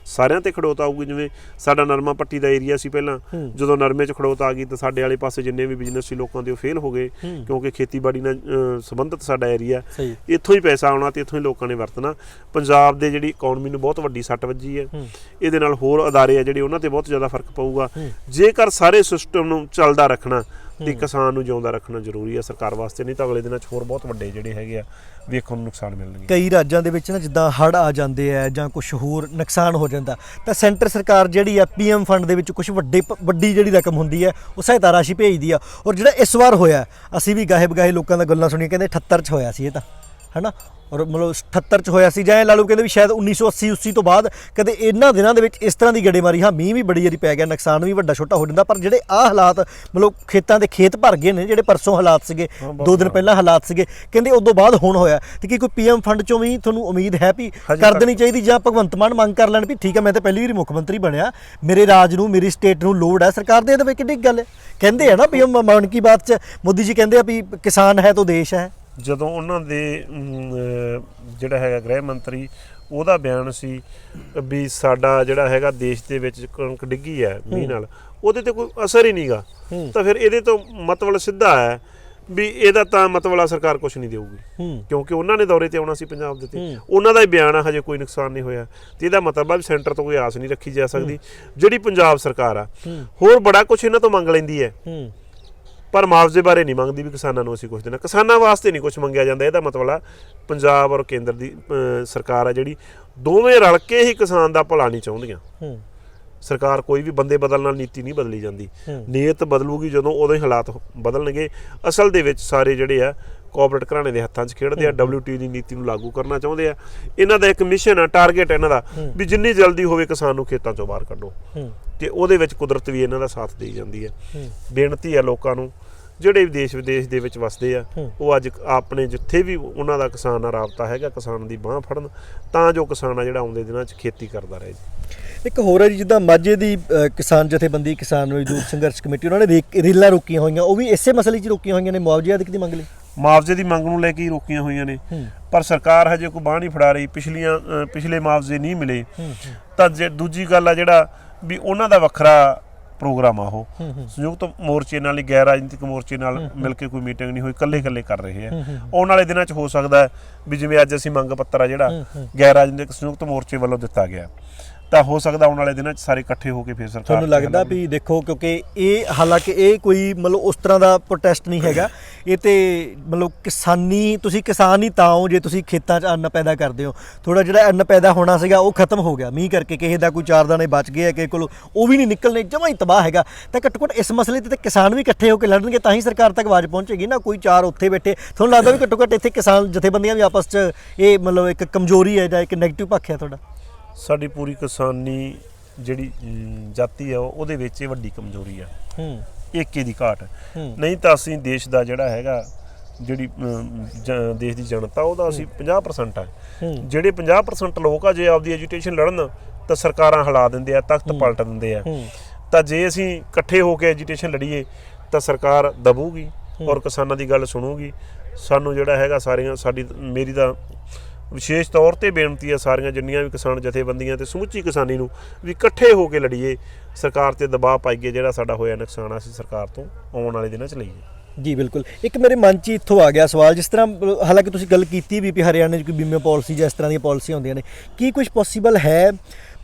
ਸਾਰਿਆਂ ਤੇ ਖੜੋਤ ਆਊਗੀ। ਜਿਵੇਂ ਸਾਡਾ ਨਰਮਾ ਪੱਟੀ ਦਾ ਏਰੀਆ ਸੀ ਪਹਿਲਾਂ, ਜਦੋਂ ਨਰਮੇ 'ਚ ਖੜੋਤ ਆ ਗਈ ਤਾਂ ਸਾਡੇ ਵਾਲੇ ਪਾਸੇ ਜਿੰਨੇ ਵੀ ਬਿਜ਼ਨਸ ਸੀ ਲੋਕਾਂ ਦੇ ਉਹ ਫੇਲ ਹੋ ਗਏ। ਕਿਉਂਕਿ ਖੇਤੀਬਾੜੀ ਨਾਲ ਸੰਬੰਧਿਤ ਸਾਡਾ ਏਰੀਆ, ਇੱਥੋਂ ਹੀ ਪੈਸਾ ਆਉਣਾ ਤੇ ਇੱਥੋਂ ਹੀ ਲੋਕਾਂ ਨੇ ਵਰਤਣਾ। ਪੰਜਾਬ ਦੇ ਜਿਹੜੀ ਇਕਨੋਮੀ ਨੂੰ ਬਹੁਤ ਵੱਡੀ ਸੱਟ ਵੱਜੀ ਹੈ। ਇਹਦੇ ਨਾਲ ਹੋਰ ਅਦਾਰੇ ਆ ਜਿਹੜੇ ਉਹਨਾਂ ਤੇ ਬਹੁਤ ਜ਼ਿਆਦਾ ਫਰਕ ਪਊਗਾ। ਜੇਕਰ ਸਾਰੇ ਸਿਸਟਮ ਨੂੰ ਚੱਲਦਾ ਰੱਖਣਾ ਤੇ ਕਿਸਾਨ ਨੂੰ ਜਿਉਂਦਾ ਰੱਖਣਾ ਜ਼ਰੂਰੀ ਹੈ ਸਰਕਾਰ ਵਾਸਤੇ। ਨਹੀਂ ਤਾਂ ਅਗਲੇ ਦਿਨਾਂ 'ਚ ਹੋਰ ਬਹੁਤ ਵੱਡੇ ਜਿਹੜੇ ਹੈਗੇ ਆ ਵੇਖਣ ਨੂੰ ਨੁਕਸਾਨ ਮਿਲਣਗੇ। ਕਈ ਰਾਜਾਂ ਦੇ ਵਿੱਚ ਨਾ ਜਿੱਦਾਂ ਹੜ੍ਹ ਆ ਜਾਂਦੇ ਆ ਜਾਂ ਕੁਛ ਹੋਰ ਨੁਕਸਾਨ ਹੋ ਜਾਂਦਾ, ਤਾਂ ਸੈਂਟਰ ਸਰਕਾਰ ਜਿਹੜੀ ਆ PM ਫੰਡ ਦੇ ਵਿੱਚ ਕੁਛ ਵੱਡੀ ਜਿਹੜੀ ਰਕਮ ਹੁੰਦੀ ਹੈ ਉਹ ਸਹਾਇਤਾ ਰਾਸ਼ੀ ਭੇਜਦੀ ਆ। ਔਰ ਜਿਹੜਾ ਇਸ ਵਾਰ ਹੋਇਆ, ਅਸੀਂ ਵੀ ਗਾਹੇ ਬਗਾਹੇ ਲੋਕਾਂ ਦਾ ਗੱਲਾਂ ਸੁਣੀਆਂ, ਕਹਿੰਦੇ 78 'ਚ ਹੋਇਆ ਸੀ ਇਹ ਤਾਂ ਹਨਾ। ਔਰ ਮਤਲਬ 78 ਚ ਹੋਇਆ ਸੀ, ਜਾਂ ਇਹ ਲਾ ਲਓ ਕਹਿੰਦੇ ਵੀ ਸ਼ਾਇਦ 1980 ਤੋਂ ਬਾਅਦ ਕਦੇ ਇਹਨਾਂ ਦਿਨਾਂ ਦੇ ਵਿੱਚ ਇਸ ਤਰ੍ਹਾਂ ਦੀ ਗੜੇਮਾਰੀ, ਹਾਂ ਮੀਂਹ ਵੀ ਬੜੀ ਵਾਰੀ ਪੈ ਗਿਆ, ਨੁਕਸਾਨ ਵੀ ਵੱਡਾ ਛੋਟਾ ਹੋ ਜਾਂਦਾ, ਪਰ ਜਿਹੜੇ ਆਹ ਹਾਲਾਤ ਮਤਲਬ ਖੇਤਾਂ ਦੇ ਖੇਤ ਭਰ ਗਏ ਨੇ, ਜਿਹੜੇ ਪਰਸੋਂ ਹਾਲਾਤ ਸੀਗੇ, 2 ਦਿਨ ਪਹਿਲਾਂ ਹਾਲਾਤ ਸੀਗੇ, ਕਹਿੰਦੇ ਉਦੋਂ ਬਾਅਦ ਹੁਣ ਹੋਇਆ। ਤੇ ਕੀ ਕੋਈ ਪੀਐਮ ਫੰਡ ਚੋਂ ਵੀ ਤੁਹਾਨੂੰ ਉਮੀਦ ਹੈ ਵੀ ਕਰ ਦੇਣੀ ਚਾਹੀਦੀ, ਜਾਂ ਭਗਵੰਤ ਮਾਨ ਮੰਗ ਕਰ ਲੈਣ ਵੀ ਠੀਕ ਹੈ ਮੈਂ ਤਾਂ ਪਹਿਲੀ ਵਾਰੀ ਮੁੱਖ ਮੰਤਰੀ ਬਣਿਆ, ਮੇਰੇ ਰਾਜ ਨੂੰ ਮੇਰੀ ਸਟੇਟ ਨੂੰ ਲੋੜ ਹੈ, ਸਰਕਾਰ ਦੇ ਦੇਵੇ, ਕਿੱਡੀ ਗੱਲ ਹੈ। ਕਹਿੰਦੇ ਆ ਨਾ ਪੀਐਮ ਮਨ ਕੀ ਬਾਤ 'ਚ ਮੋਦੀ ਜੀ ਕਹਿੰਦੇ ਆ ਵੀ ਕਿਸਾਨ ਹੈ ਤਾਂ ਦੇਸ਼ ਹੈ। ਜਦੋਂ ਉਹਨਾਂ ਦੇ ਜਿਹੜਾ ਹੈਗਾ ਗ੍ਰਹਿ ਮੰਤਰੀ, ਉਹਦਾ ਬਿਆਨ ਸੀ ਵੀ ਸਾਡਾ ਜਿਹੜਾ ਹੈਗਾ ਦੇਸ਼ ਦੇ ਵਿੱਚ ਕਣਕ ਡਿੱਗੀ ਹੈ ਮੀਂਹ ਨਾਲ, ਉਹਦੇ ਤੇ ਕੋਈ ਅਸਰ ਹੀ ਨਹੀਂਗਾ, ਤਾਂ ਫਿਰ ਇਹਦੇ ਤੋਂ ਮਤਲਬ ਸਿੱਧਾ ਹੈ ਵੀ ਇਹਦਾ ਤਾਂ ਮਤਲਬ ਸਰਕਾਰ ਕੁਝ ਨਹੀਂ ਦੇਊਗੀ, ਕਿਉਂਕਿ ਉਹਨਾਂ ਨੇ ਦੌਰੇ ਤੇ ਆਉਣਾ ਸੀ ਪੰਜਾਬ ਦੇ ਤੇ, ਉਹਨਾਂ ਦਾ ਹੀ ਬਿਆਨ ਆ ਹਜੇ ਕੋਈ ਨੁਕਸਾਨ ਨਹੀਂ ਹੋਇਆ, ਤੇ ਇਹਦਾ ਮਤਲਬ ਆ ਵੀ ਸੈਂਟਰ ਤੋਂ ਕੋਈ ਆਸ ਨਹੀਂ ਰੱਖੀ ਜਾ ਸਕਦੀ। ਜਿਹੜੀ ਪੰਜਾਬ ਸਰਕਾਰ ਆ ਹੋਰ ਬੜਾ ਕੁਝ ਇਹਨਾਂ ਤੋਂ ਮੰਗ ਲੈਂਦੀ ਹੈ, ਪਰ ਮੁਆਵਜ਼ੇ ਬਾਰੇ ਨਹੀਂ ਮੰਗਦੀ ਵੀ ਕਿਸਾਨਾਂ ਨੂੰ ਅਸੀਂ ਕੁਝ ਦੇਣਾ, ਕਿਸਾਨਾਂ ਵਾਸਤੇ ਨਹੀਂ ਕੁਝ ਮੰਗਿਆ ਜਾਂਦਾ। ਇਹਦਾ ਮਤਲਬ ਆ ਪੰਜਾਬ ਔਰ ਕੇਂਦਰ ਦੀ ਸਰਕਾਰ ਆ ਜਿਹੜੀ, ਦੋਵੇਂ ਰਲ ਕੇ ਹੀ ਕਿਸਾਨ ਦਾ ਭਲਾ ਨਹੀਂ ਚਾਹੁੰਦੀਆਂ। ਸਰਕਾਰ ਕੋਈ ਵੀ ਬੰਦੇ ਬਦਲਣ ਨਾਲ ਨੀਤੀ ਨਹੀਂ ਬਦਲੀ ਜਾਂਦੀ, ਨੀਅਤ ਬਦਲੂਗੀ ਜਦੋਂ ਉਦੋਂ ਹੀ ਹਾਲਾਤ ਬਦਲਣਗੇ। ਅਸਲ ਦੇ ਵਿੱਚ ਸਾਰੇ ਜਿਹੜੇ ਆ ਕੋਆਪਰੇਟ ਘਰਾਣੇ ਦੇ ਹੱਥਾਂ 'ਚ ਖੇਡਦੇ ਆ, WTO ਦੀ ਨੀਤੀ ਨੂੰ ਲਾਗੂ ਕਰਨਾ ਚਾਹੁੰਦੇ ਆ। ਇਹਨਾਂ ਦਾ ਇੱਕ ਮਿਸ਼ਨ ਆ, ਟਾਰਗੇਟ ਇਹਨਾਂ ਦਾ ਵੀ ਜਿੰਨੀ ਜਲਦੀ ਹੋਵੇ ਕਿਸਾਨ ਨੂੰ ਖੇਤਾਂ 'ਚੋਂ ਬਾਹਰ ਕੱਢੋ, ਤੇ ਉਹਦੇ ਵਿੱਚ ਕੁਦਰਤ ਵੀ ਇਹਨਾਂ ਦਾ ਸਾਥ ਦੇਈ ਜਾਂਦੀ ਹੈ। ਬੇਨਤੀ ਆ ਲੋਕਾਂ ਨੂੰ ਜਿਹੜੇ ਵੀ ਦੇਸ਼ ਵਿਦੇਸ਼ ਦੇ ਵਿੱਚ ਵਸਦੇ ਆ, ਉਹ ਅੱਜ ਆਪਣੇ ਜਿੱਥੇ ਵੀ ਉਹਨਾਂ ਦਾ ਕਿਸਾਨ ਨਾਲ ਰਾਬਤਾ ਹੈਗਾ, ਕਿਸਾਨ ਦੀ ਬਾਂਹ ਫੜਨ, ਤਾਂ ਜੋ ਕਿਸਾਨ ਆ ਜਿਹੜਾ ਆਉਂਦੇ ਦਿਨਾਂ 'ਚ ਖੇਤੀ ਕਰਦਾ ਰਹੇ ਜੀ। ਇੱਕ ਹੋਰ ਹੈ ਜੀ, ਜਿੱਦਾਂ ਮਾਝੇ ਦੀ ਕਿਸਾਨ ਜਥੇਬੰਦੀ, ਕਿਸਾਨ ਮਜ਼ਦੂਰ ਸੰਘਰਸ਼ ਕਮੇਟੀ, ਉਹਨਾਂ ਨੇ ਰੇਲਾਂ ਰੋਕੀਆਂ ਹੋਈਆਂ, ਉਹ ਵੀ ਇਸੇ ਮਸਲੇ 'ਚ ਰੋਕੀਆਂ ਹੋਈਆਂ ਨੇ, ਮੁਆਵਜ਼ੇ ਦੀ ਮੰਗ ਲਈ, ਮੁਆਵਜ਼ੇ ਦੀ ਮੰਗ ਨੂੰ ਲੈ ਕੇ ਹੀ ਰੋਕੀਆਂ ਹੋਈਆਂ ਨੇ, ਪਰ ਸਰਕਾਰ ਹਜੇ ਕੋਈ ਬਾਂਹ ਨਹੀਂ ਫੜਾ ਰਹੀ। ਪਿਛਲੇ ਮੁਆਵਜ਼ੇ ਨਹੀਂ ਮਿਲੇ, ਤਾਂ ਜੇ ਦੂਜੀ ਗੱਲ ਆ ਜਿਹੜਾ ਵੀ ਉਹਨਾਂ ਦਾ ਵੱਖਰਾ ਪ੍ਰੋਗਰਾਮ ਆ, ਉਹ ਸੰਯੁਕਤ ਮੋਰਚੇ ਨਾਲ ਹੀ, ਗੈਰ ਰਾਜਨੀਤਿਕ ਮੋਰਚੇ ਨਾਲ ਮਿਲ ਕੇ ਕੋਈ ਮੀਟਿੰਗ ਨਹੀਂ ਹੋਈ, ਇਕੱਲੇ ਕਰ ਰਹੇ ਆ। ਆਉਣ ਵਾਲੇ ਦਿਨਾਂ 'ਚ ਹੋ ਸਕਦਾ ਵੀ ਜਿਵੇਂ ਅੱਜ ਅਸੀਂ ਮੰਗ ਪੱਤਰ ਆ ਜਿਹੜਾ ਗੈਰ ਰਾਜਨੀਤਿਕ ਸੰਯੁਕਤ ਮੋਰਚੇ ਵੱਲੋਂ ਦਿੱਤਾ ਗਿਆ, ਤਾਂ ਹੋ ਸਕਦਾ ਆਉਣ ਵਾਲੇ ਦਿਨਾਂ 'ਚ ਸਾਰੇ ਇਕੱਠੇ ਹੋ ਕੇ ਫਿਰ ਸਰਕਾਰ, ਤੁਹਾਨੂੰ ਲੱਗਦਾ ਵੀ ਦੇਖੋ, ਕਿਉਂਕਿ ਇਹ ਹਾਲਾਂਕਿ ਇਹ ਕੋਈ ਮਤਲਬ ਉਸ ਤਰ੍ਹਾਂ ਦਾ ਪ੍ਰੋਟੈਸਟ ਨਹੀਂ ਹੈਗਾ, ਇਹ ਤੇ ਮਤਲਬ ਤੁਸੀਂ ਕਿਸਾਨ ਹੀ ਤਾਂ ਹੋ ਜੇ ਤੁਸੀਂ ਖੇਤਾਂ 'ਚ ਅੰਨ ਪੈਦਾ ਕਰਦੇ ਹੋ। ਥੋੜਾ ਜਿਹੜਾ ਅੰਨ ਪੈਦਾ ਹੋਣਾ ਸੀਗਾ ਉਹ ਖਤਮ ਹੋ ਗਿਆ ਮੀਂਹ ਕਰਕੇ, ਕਿਸੇ ਦਾ ਕੋਈ 4 ਦਾਣੇ ਬਚ ਗਏ, ਕਿਸੇ ਕੋਲ ਉਹ ਵੀ ਨਹੀਂ ਨਿਕਲਣੇ, ਜਮਾਂ ਹੀ ਤਬਾਹ ਹੈਗਾ। ਤਾਂ ਘੱਟੋ ਘੱਟ ਇਸ ਮਸਲੇ ਤੇ ਕਿਸਾਨ ਵੀ ਇਕੱਠੇ ਹੋ ਕੇ ਲੜਨਗੇ, ਤਾਂ ਹੀ ਸਰਕਾਰ ਤੱਕ ਆਵਾਜ਼ ਪਹੁੰਚੇਗੀ ਨਾ। ਕੋਈ 4 ਉੱਥੇ ਬੈਠੇ, ਤੁਹਾਨੂੰ ਲੱਗਦਾ ਵੀ ਘੱਟੋ ਘੱਟ ਇੱਥੇ ਕਿਸਾਨ ਜਥੇਬੰਦੀਆਂ ਵੀ ਆਪਸ 'ਚ ਇਹ ਮਤਲਬ ਇੱਕ ਕਮਜ਼ੋਰੀ ਹੈ ਜਾਂ ਇੱਕ ਨੈਗੇਟਿਵ ਪੱਖ ਹੈ ਤੁਹਾਡਾ? ਸਾਡੀ ਪੂਰੀ ਕਿਸਾਨੀ ਜਿਹੜੀ ਜਾਤੀ ਆ ਉਹਦੇ ਵਿੱਚ ਇਹ ਵੱਡੀ ਕਮਜ਼ੋਰੀ ਆ, ਏਕੇ ਦੀ ਘਾਟ। ਨਹੀਂ ਤਾਂ ਅਸੀਂ ਦੇਸ਼ ਦਾ ਜਿਹੜਾ ਹੈਗਾ, ਜਿਹੜੀ ਦੇਸ਼ ਦੀ ਜਨਤਾ, ਉਹਦਾ ਅਸੀਂ 50% ਆ। ਜਿਹੜੇ 50% ਲੋਕ ਆ, ਜੇ ਆਪਦੀ ਐਜੂਟੇਸ਼ਨ ਲੜਨ ਤਾਂ ਸਰਕਾਰਾਂ ਹਿਲਾ ਦਿੰਦੇ ਆ, ਤਖਤ ਪਲਟ ਦਿੰਦੇ ਆ। ਤਾਂ ਜੇ ਅਸੀਂ ਇਕੱਠੇ ਹੋ ਕੇ ਐਜੂਟੇਸ਼ਨ ਲੜੀਏ ਤਾਂ ਸਰਕਾਰ ਦਬੂਗੀ ਔਰ ਕਿਸਾਨਾਂ ਦੀ ਗੱਲ ਸੁਣੂਗੀ। ਸਾਨੂੰ ਜਿਹੜਾ ਹੈਗਾ ਮੇਰੀ ਤਾਂ ਵਿਸ਼ੇਸ਼ ਤੌਰ ਤੇ ਬੇਨਤੀ ਹੈ ਸਾਰੀਆਂ ਜਿੰਨੀਆਂ ਵੀ ਕਿਸਾਨ ਜਥੇਬੰਦੀਆਂ ਤੇ ਸਮੁੱਚੀ ਕਿਸਾਨੀ ਨੂੰ ਵੀ ਇਕੱਠੇ ਹੋ ਕੇ ਲੜੀਏ, ਸਰਕਾਰ ਤੇ ਦਬਾਅ ਪਾਈਏ, ਜਿਹੜਾ ਸਾਡਾ ਹੋਇਆ ਨੁਕਸਾਨ ਅਸੀਂ ਸਰਕਾਰ ਤੋਂ ਆਉਣ ਵਾਲੇ ਦਿਨਾਂ 'ਚ ਲਈਏ। ਜੀ ਬਿਲਕੁਲ। ਇੱਕ ਮੇਰੇ ਮਨ 'ਚ ਇੱਥੋਂ ਆ ਗਿਆ ਸਵਾਲ, ਜਿਸ ਤਰ੍ਹਾਂ ਹਾਲਾਂਕਿ ਤੁਸੀਂ ਗੱਲ ਕੀਤੀ ਵੀ ਹਰਿਆਣੇ 'ਚ ਕੋਈ ਬੀਮਾ ਪਾਲਿਸੀ ਜਾਂ ਇਸ ਤਰ੍ਹਾਂ ਦੀਆਂ ਪਾਲਿਸੀਆਂ ਹੁੰਦੀਆਂ ਨੇ, ਕੀ ਕੁਝ ਪੋਸੀਬਲ ਹੈ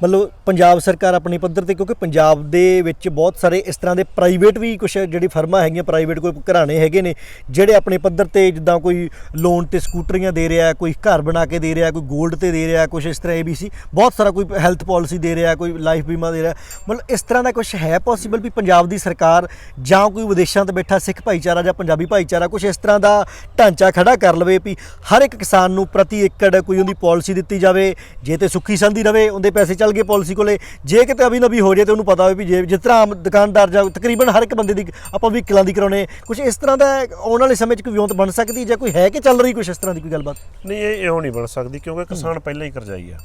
ਮਤਲਬ ਪੰਜਾਬ ਸਰਕਾਰ ਆਪਣੇ ਪੱਧਰ ਤੇ, ਕਿਉਂਕਿ ਪੰਜਾਬ ਦੇ ਵਿੱਚ ਬਹੁਤ ਸਾਰੇ ਇਸ ਤਰ੍ਹਾਂ ਦੇ ਪ੍ਰਾਈਵੇਟ ਵੀ ਕੁਝ ਜਿਹੜੀ ਫਰਮਾਂ ਹੈਗੀਆਂ, ਪ੍ਰਾਈਵੇਟ ਕੋਈ ਘਰਾਣੇ ਹੈਗੇ ਨੇ ਜਿਹੜੇ ਆਪਣੇ ਪੱਧਰ ਤੇ ਜਿੱਦਾਂ ਕੋਈ ਲੋਨ ਤੇ ਸਕੂਟਰੀਆਂ ਦੇ ਰਿਹਾ, ਕੋਈ ਘਰ ਬਣਾ ਕੇ ਦੇ ਰਿਹਾ, ਕੋਈ ਗੋਲਡ ਤੇ ਦੇ ਰਿਹਾ, ਕੁਝ ਇਸ ਤਰ੍ਹਾਂ ABC ਬਹੁਤ ਸਾਰਾ, ਕੋਈ ਹੈਲਥ ਪਾਲਿਸੀ ਦੇ ਰਿਹਾ, ਕੋਈ ਲਾਈਫ ਬੀਮਾ ਦੇ ਰਿਹਾ, ਮਤਲਬ ਇਸ ਤਰ੍ਹਾਂ ਦਾ ਕੁਝ ਹੈ ਪੋਸੀਬਲ ਵੀ ਪੰਜਾਬ ਦੀ ਸਰਕਾਰ ਜਾਂ ਕੋਈ ਵਿਦੇਸ਼ਾਂ ਤੇ ਬੈਠਾ ਸਿੱਖ ਭਾਈਚਾਰਾ ਜਾਂ ਪੰਜਾਬੀ ਭਾਈਚਾਰਾ ਕੁਝ ਇਸ ਤਰ੍ਹਾਂ ਦਾ ਢਾਂਚਾ ਖੜਾ ਕਰ ਲਵੇ ਵੀ ਹਰ ਇੱਕ ਕਿਸਾਨ ਨੂੰ ਪ੍ਰਤੀ ਏਕੜ ਕੋਈ ਉਹਦੀ ਪਾਲਿਸੀ ਦਿੱਤੀ ਜਾਵੇ, ਜੇ ਤੇ ਸੁੱਖੀ ਸੰਦੀ ਰਵੇ ਉਹਦੇ ਪੈਸੇ ਚੱਲ ਗਏ ਪਾਲਿਸੀ ਕੋਲੇ, ਜੇ ਕਿਤੇ ਅਭੀ ਨਵੀ ਹੋ ਜਾਏ ਤੇ ਉਹਨੂੰ ਪਤਾ ਹੋਵੇ ਵੀ ਜੇ ਜਿਸ ਤਰ੍ਹਾਂ ਆਮ ਦੁਕਾਨਦਾਰ ਜਾਂ ਤਕਰੀਬਨ ਹਰ ਇੱਕ ਬੰਦੇ ਦੀ ਆਪਾਂ ਵਹੀਕਲਾਂ ਦੀ ਕਰਾਉਣੇ, ਕੁਝ ਇਸ ਤਰ੍ਹਾਂ ਦਾ ਆਉਣ ਵਾਲੇ ਸਮੇਂ 'ਚ ਕੋਈ ਵਿਉਂਤ ਬਣ ਸਕਦੀ ਜਾਂ ਕੋਈ ਹੈ ਕਿ ਚੱਲ ਰਹੀ ਕੁਝ ਇਸ ਤਰ੍ਹਾਂ ਦੀ ਕੋਈ ਗੱਲਬਾਤ? ਨਹੀਂ, ਇਹ ਇਉਂ ਨਹੀਂ ਬਣ ਸਕਦੀ, ਕਿਉਂਕਿ ਕਿਸਾਨ ਪਹਿਲਾਂ ਹੀ ਕਰਜ਼ਾਈ ਆ।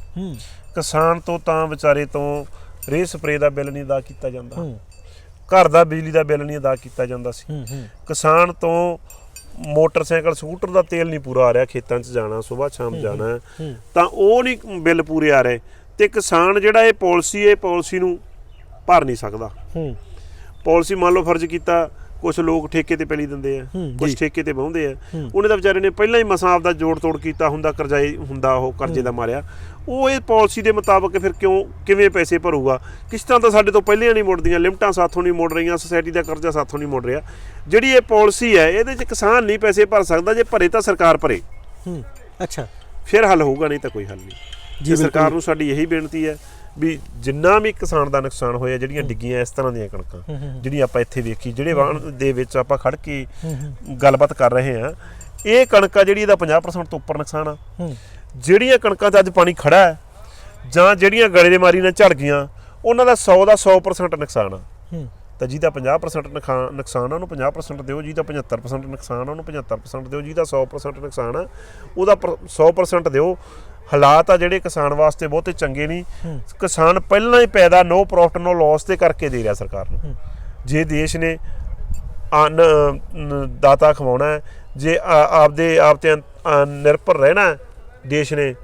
ਕਿਸਾਨ ਤੋਂ ਤਾਂ ਵਿਚਾਰੇ ਤੋਂ ਰੇਹ ਸਪਰੇ ਦਾ ਬਿੱਲ ਨਹੀਂ ਅਦਾ ਕੀਤਾ ਜਾਂਦਾ, ਘਰ ਦਾ ਬਿਜਲੀ ਦਾ ਬਿੱਲ ਨਹੀਂ ਅਦਾ ਕੀਤਾ ਜਾਂਦਾ ਸੀ। ਕਿਸਾਨ ਤੋਂ ਮੋਟਰਸਾਈਕਲ ਸਕੂਟਰ ਦਾ ਤੇਲ ਨਹੀਂ ਪੂਰਾ ਆ ਰਿਹਾ, ਖੇਤਾਂ 'ਚ ਜਾਣਾ, ਸੁਬਾਹ ਸ਼ਾਮ ਜਾਣਾ, ਤਾਂ ਉਹ ਨਹੀਂ ਬਿੱਲ ਪੂਰੇ ਆ ਰਹੇ। ਤੇ ਕਿਸਾਨ ਜਿਹੜਾ ਇਹ ਪਾਲਿਸੀ ਨੂੰ ਭਰ ਨਹੀਂ ਸਕਦਾ। ਪਾਲਿਸੀ ਮੰਨ ਲਓ ਫਰਜ਼ ਕੀਤਾ, ਕੁਝ ਲੋਕ ਠੇਕੇ ਤੇ ਪੈਲੀ ਦਿੰਦੇ ਆ, ਕੁਝ ਠੇਕੇ ਤੇ ਵਾਹੁੰਦੇ ਆ, ਉਹਨੇ ਤਾਂ ਵਿਚਾਰੇ ਨੇ ਪਹਿਲਾਂ ਹੀ ਮਸਾਂ ਆਪਦਾ ਜੋੜ ਤੋੜ ਕੀਤਾ ਹੁੰਦਾ, ਕਰਜ਼ਾਈ ਹੁੰਦਾ, ਉਹ ਕਰਜ਼ੇ ਦਾ ਮਾਰਿਆ, ਉਹ ਇਹ ਪਾਲਿਸੀ ਦੇ ਮੁਤਾਬਕ ਫਿਰ ਕਿਵੇਂ ਪੈਸੇ ਭਰੂਗਾ? ਕਿਸ਼ਤਾਂ ਤਾਂ ਸਾਡੇ ਤੋਂ ਪਹਿਲਾਂ ਨਹੀਂ ਮੁੜਦੀਆਂ, ਲਿਮਟਾਂ ਸਾਥੋਂ ਨਹੀਂ ਮੁੜ ਰਹੀਆਂ, ਸੁਸਾਇਟੀ ਦਾ ਕਰਜ਼ਾ ਸਾਥੋਂ ਨਹੀਂ ਮੁੜ ਰਿਹਾ। ਜਿਹੜੀ ਇਹ ਪਾਲਿਸੀ ਹੈ ਇਹਦੇ 'ਚ ਕਿਸਾਨ ਨਹੀਂ ਪੈਸੇ ਭਰ ਸਕਦਾ, ਜੇ ਭਰੇ ਤਾਂ ਸਰਕਾਰ ਭਰੇ, ਅੱਛਾ ਫਿਰ ਹੱਲ ਹੋਊਗਾ, ਨਹੀਂ ਤਾਂ ਕੋਈ ਹੱਲ ਨਹੀਂ। ਜੀ ਸਰਕਾਰ ਨੂੰ ਸਾਡੀ ਇਹੀ ਬੇਨਤੀ ਹੈ ਵੀ ਜਿੰਨਾ ਵੀ ਕਿਸਾਨ ਦਾ ਨੁਕਸਾਨ ਹੋਇਆ, ਜਿਹੜੀਆਂ ਡਿੱਗੀਆਂ ਇਸ ਤਰ੍ਹਾਂ ਦੀਆਂ ਕਣਕਾਂ ਜਿਹੜੀਆਂ ਆਪਾਂ ਇੱਥੇ ਵੇਖੀ, ਜਿਹੜੇ ਵਾਹਣ ਦੇ ਵਿੱਚ ਆਪਾਂ ਖੜ ਕੇ ਗੱਲਬਾਤ ਕਰ ਰਹੇ ਹਾਂ, ਇਹ ਕਣਕ ਆ ਜਿਹੜੀ ਇਹਦਾ 50% ਤੋਂ ਉੱਪਰ ਨੁਕਸਾਨ ਆ। ਜਿਹੜੀਆਂ ਕਣਕਾਂ 'ਚ ਅੱਜ ਪਾਣੀ ਖੜਾ ਹੈ ਜਾਂ ਜਿਹੜੀਆਂ ਗੜੇਮਾਰੀ ਨਾਲ ਝੜ ਗਈਆਂ ਉਹਨਾਂ ਦਾ 100 ਦਾ 100% ਨੁਕਸਾਨ ਆ। ਤਾਂ ਜਿਹਦਾ 50% ਨੁਕਸਾਨ ਆ ਉਹਨੂੰ 50% ਦਿਓ, ਜਿਹਦਾ 75% ਨੁਕਸਾਨ ਆ ਉਹਨੂੰ 75% ਦਿਓ, ਜਿਹਦਾ 100% ਨੁਕਸਾਨ ਆ ਉਹਦਾ 100% ਦਿਓ। ਹਾਲਾਤ ਆ ਜਿਹੜੇ ਕਿਸਾਨ ਵਾਸਤੇ ਬਹੁਤੇ ਚੰਗੇ ਨਹੀਂ। ਕਿਸਾਨ ਪਹਿਲਾਂ ਹੀ ਪੈਦਾ ਨੋ ਪ੍ਰੋਫਿਟ ਨੋ ਲਾਸ ਦੇ ਕਰਕੇ ਦੇ ਰਿਹਾ ਸਰਕਾਰ ਨੂੰ। ਜੇ ਦੇਸ਼ ਨੇ ਦਾਤਾ ਖਵਾਉਣਾ ਹੈ, ਜੇ ਆਪ ਤੇ ਨਿਰਭਰ ਰਹਿਣਾ ਦੇਸ਼ ਨੇ,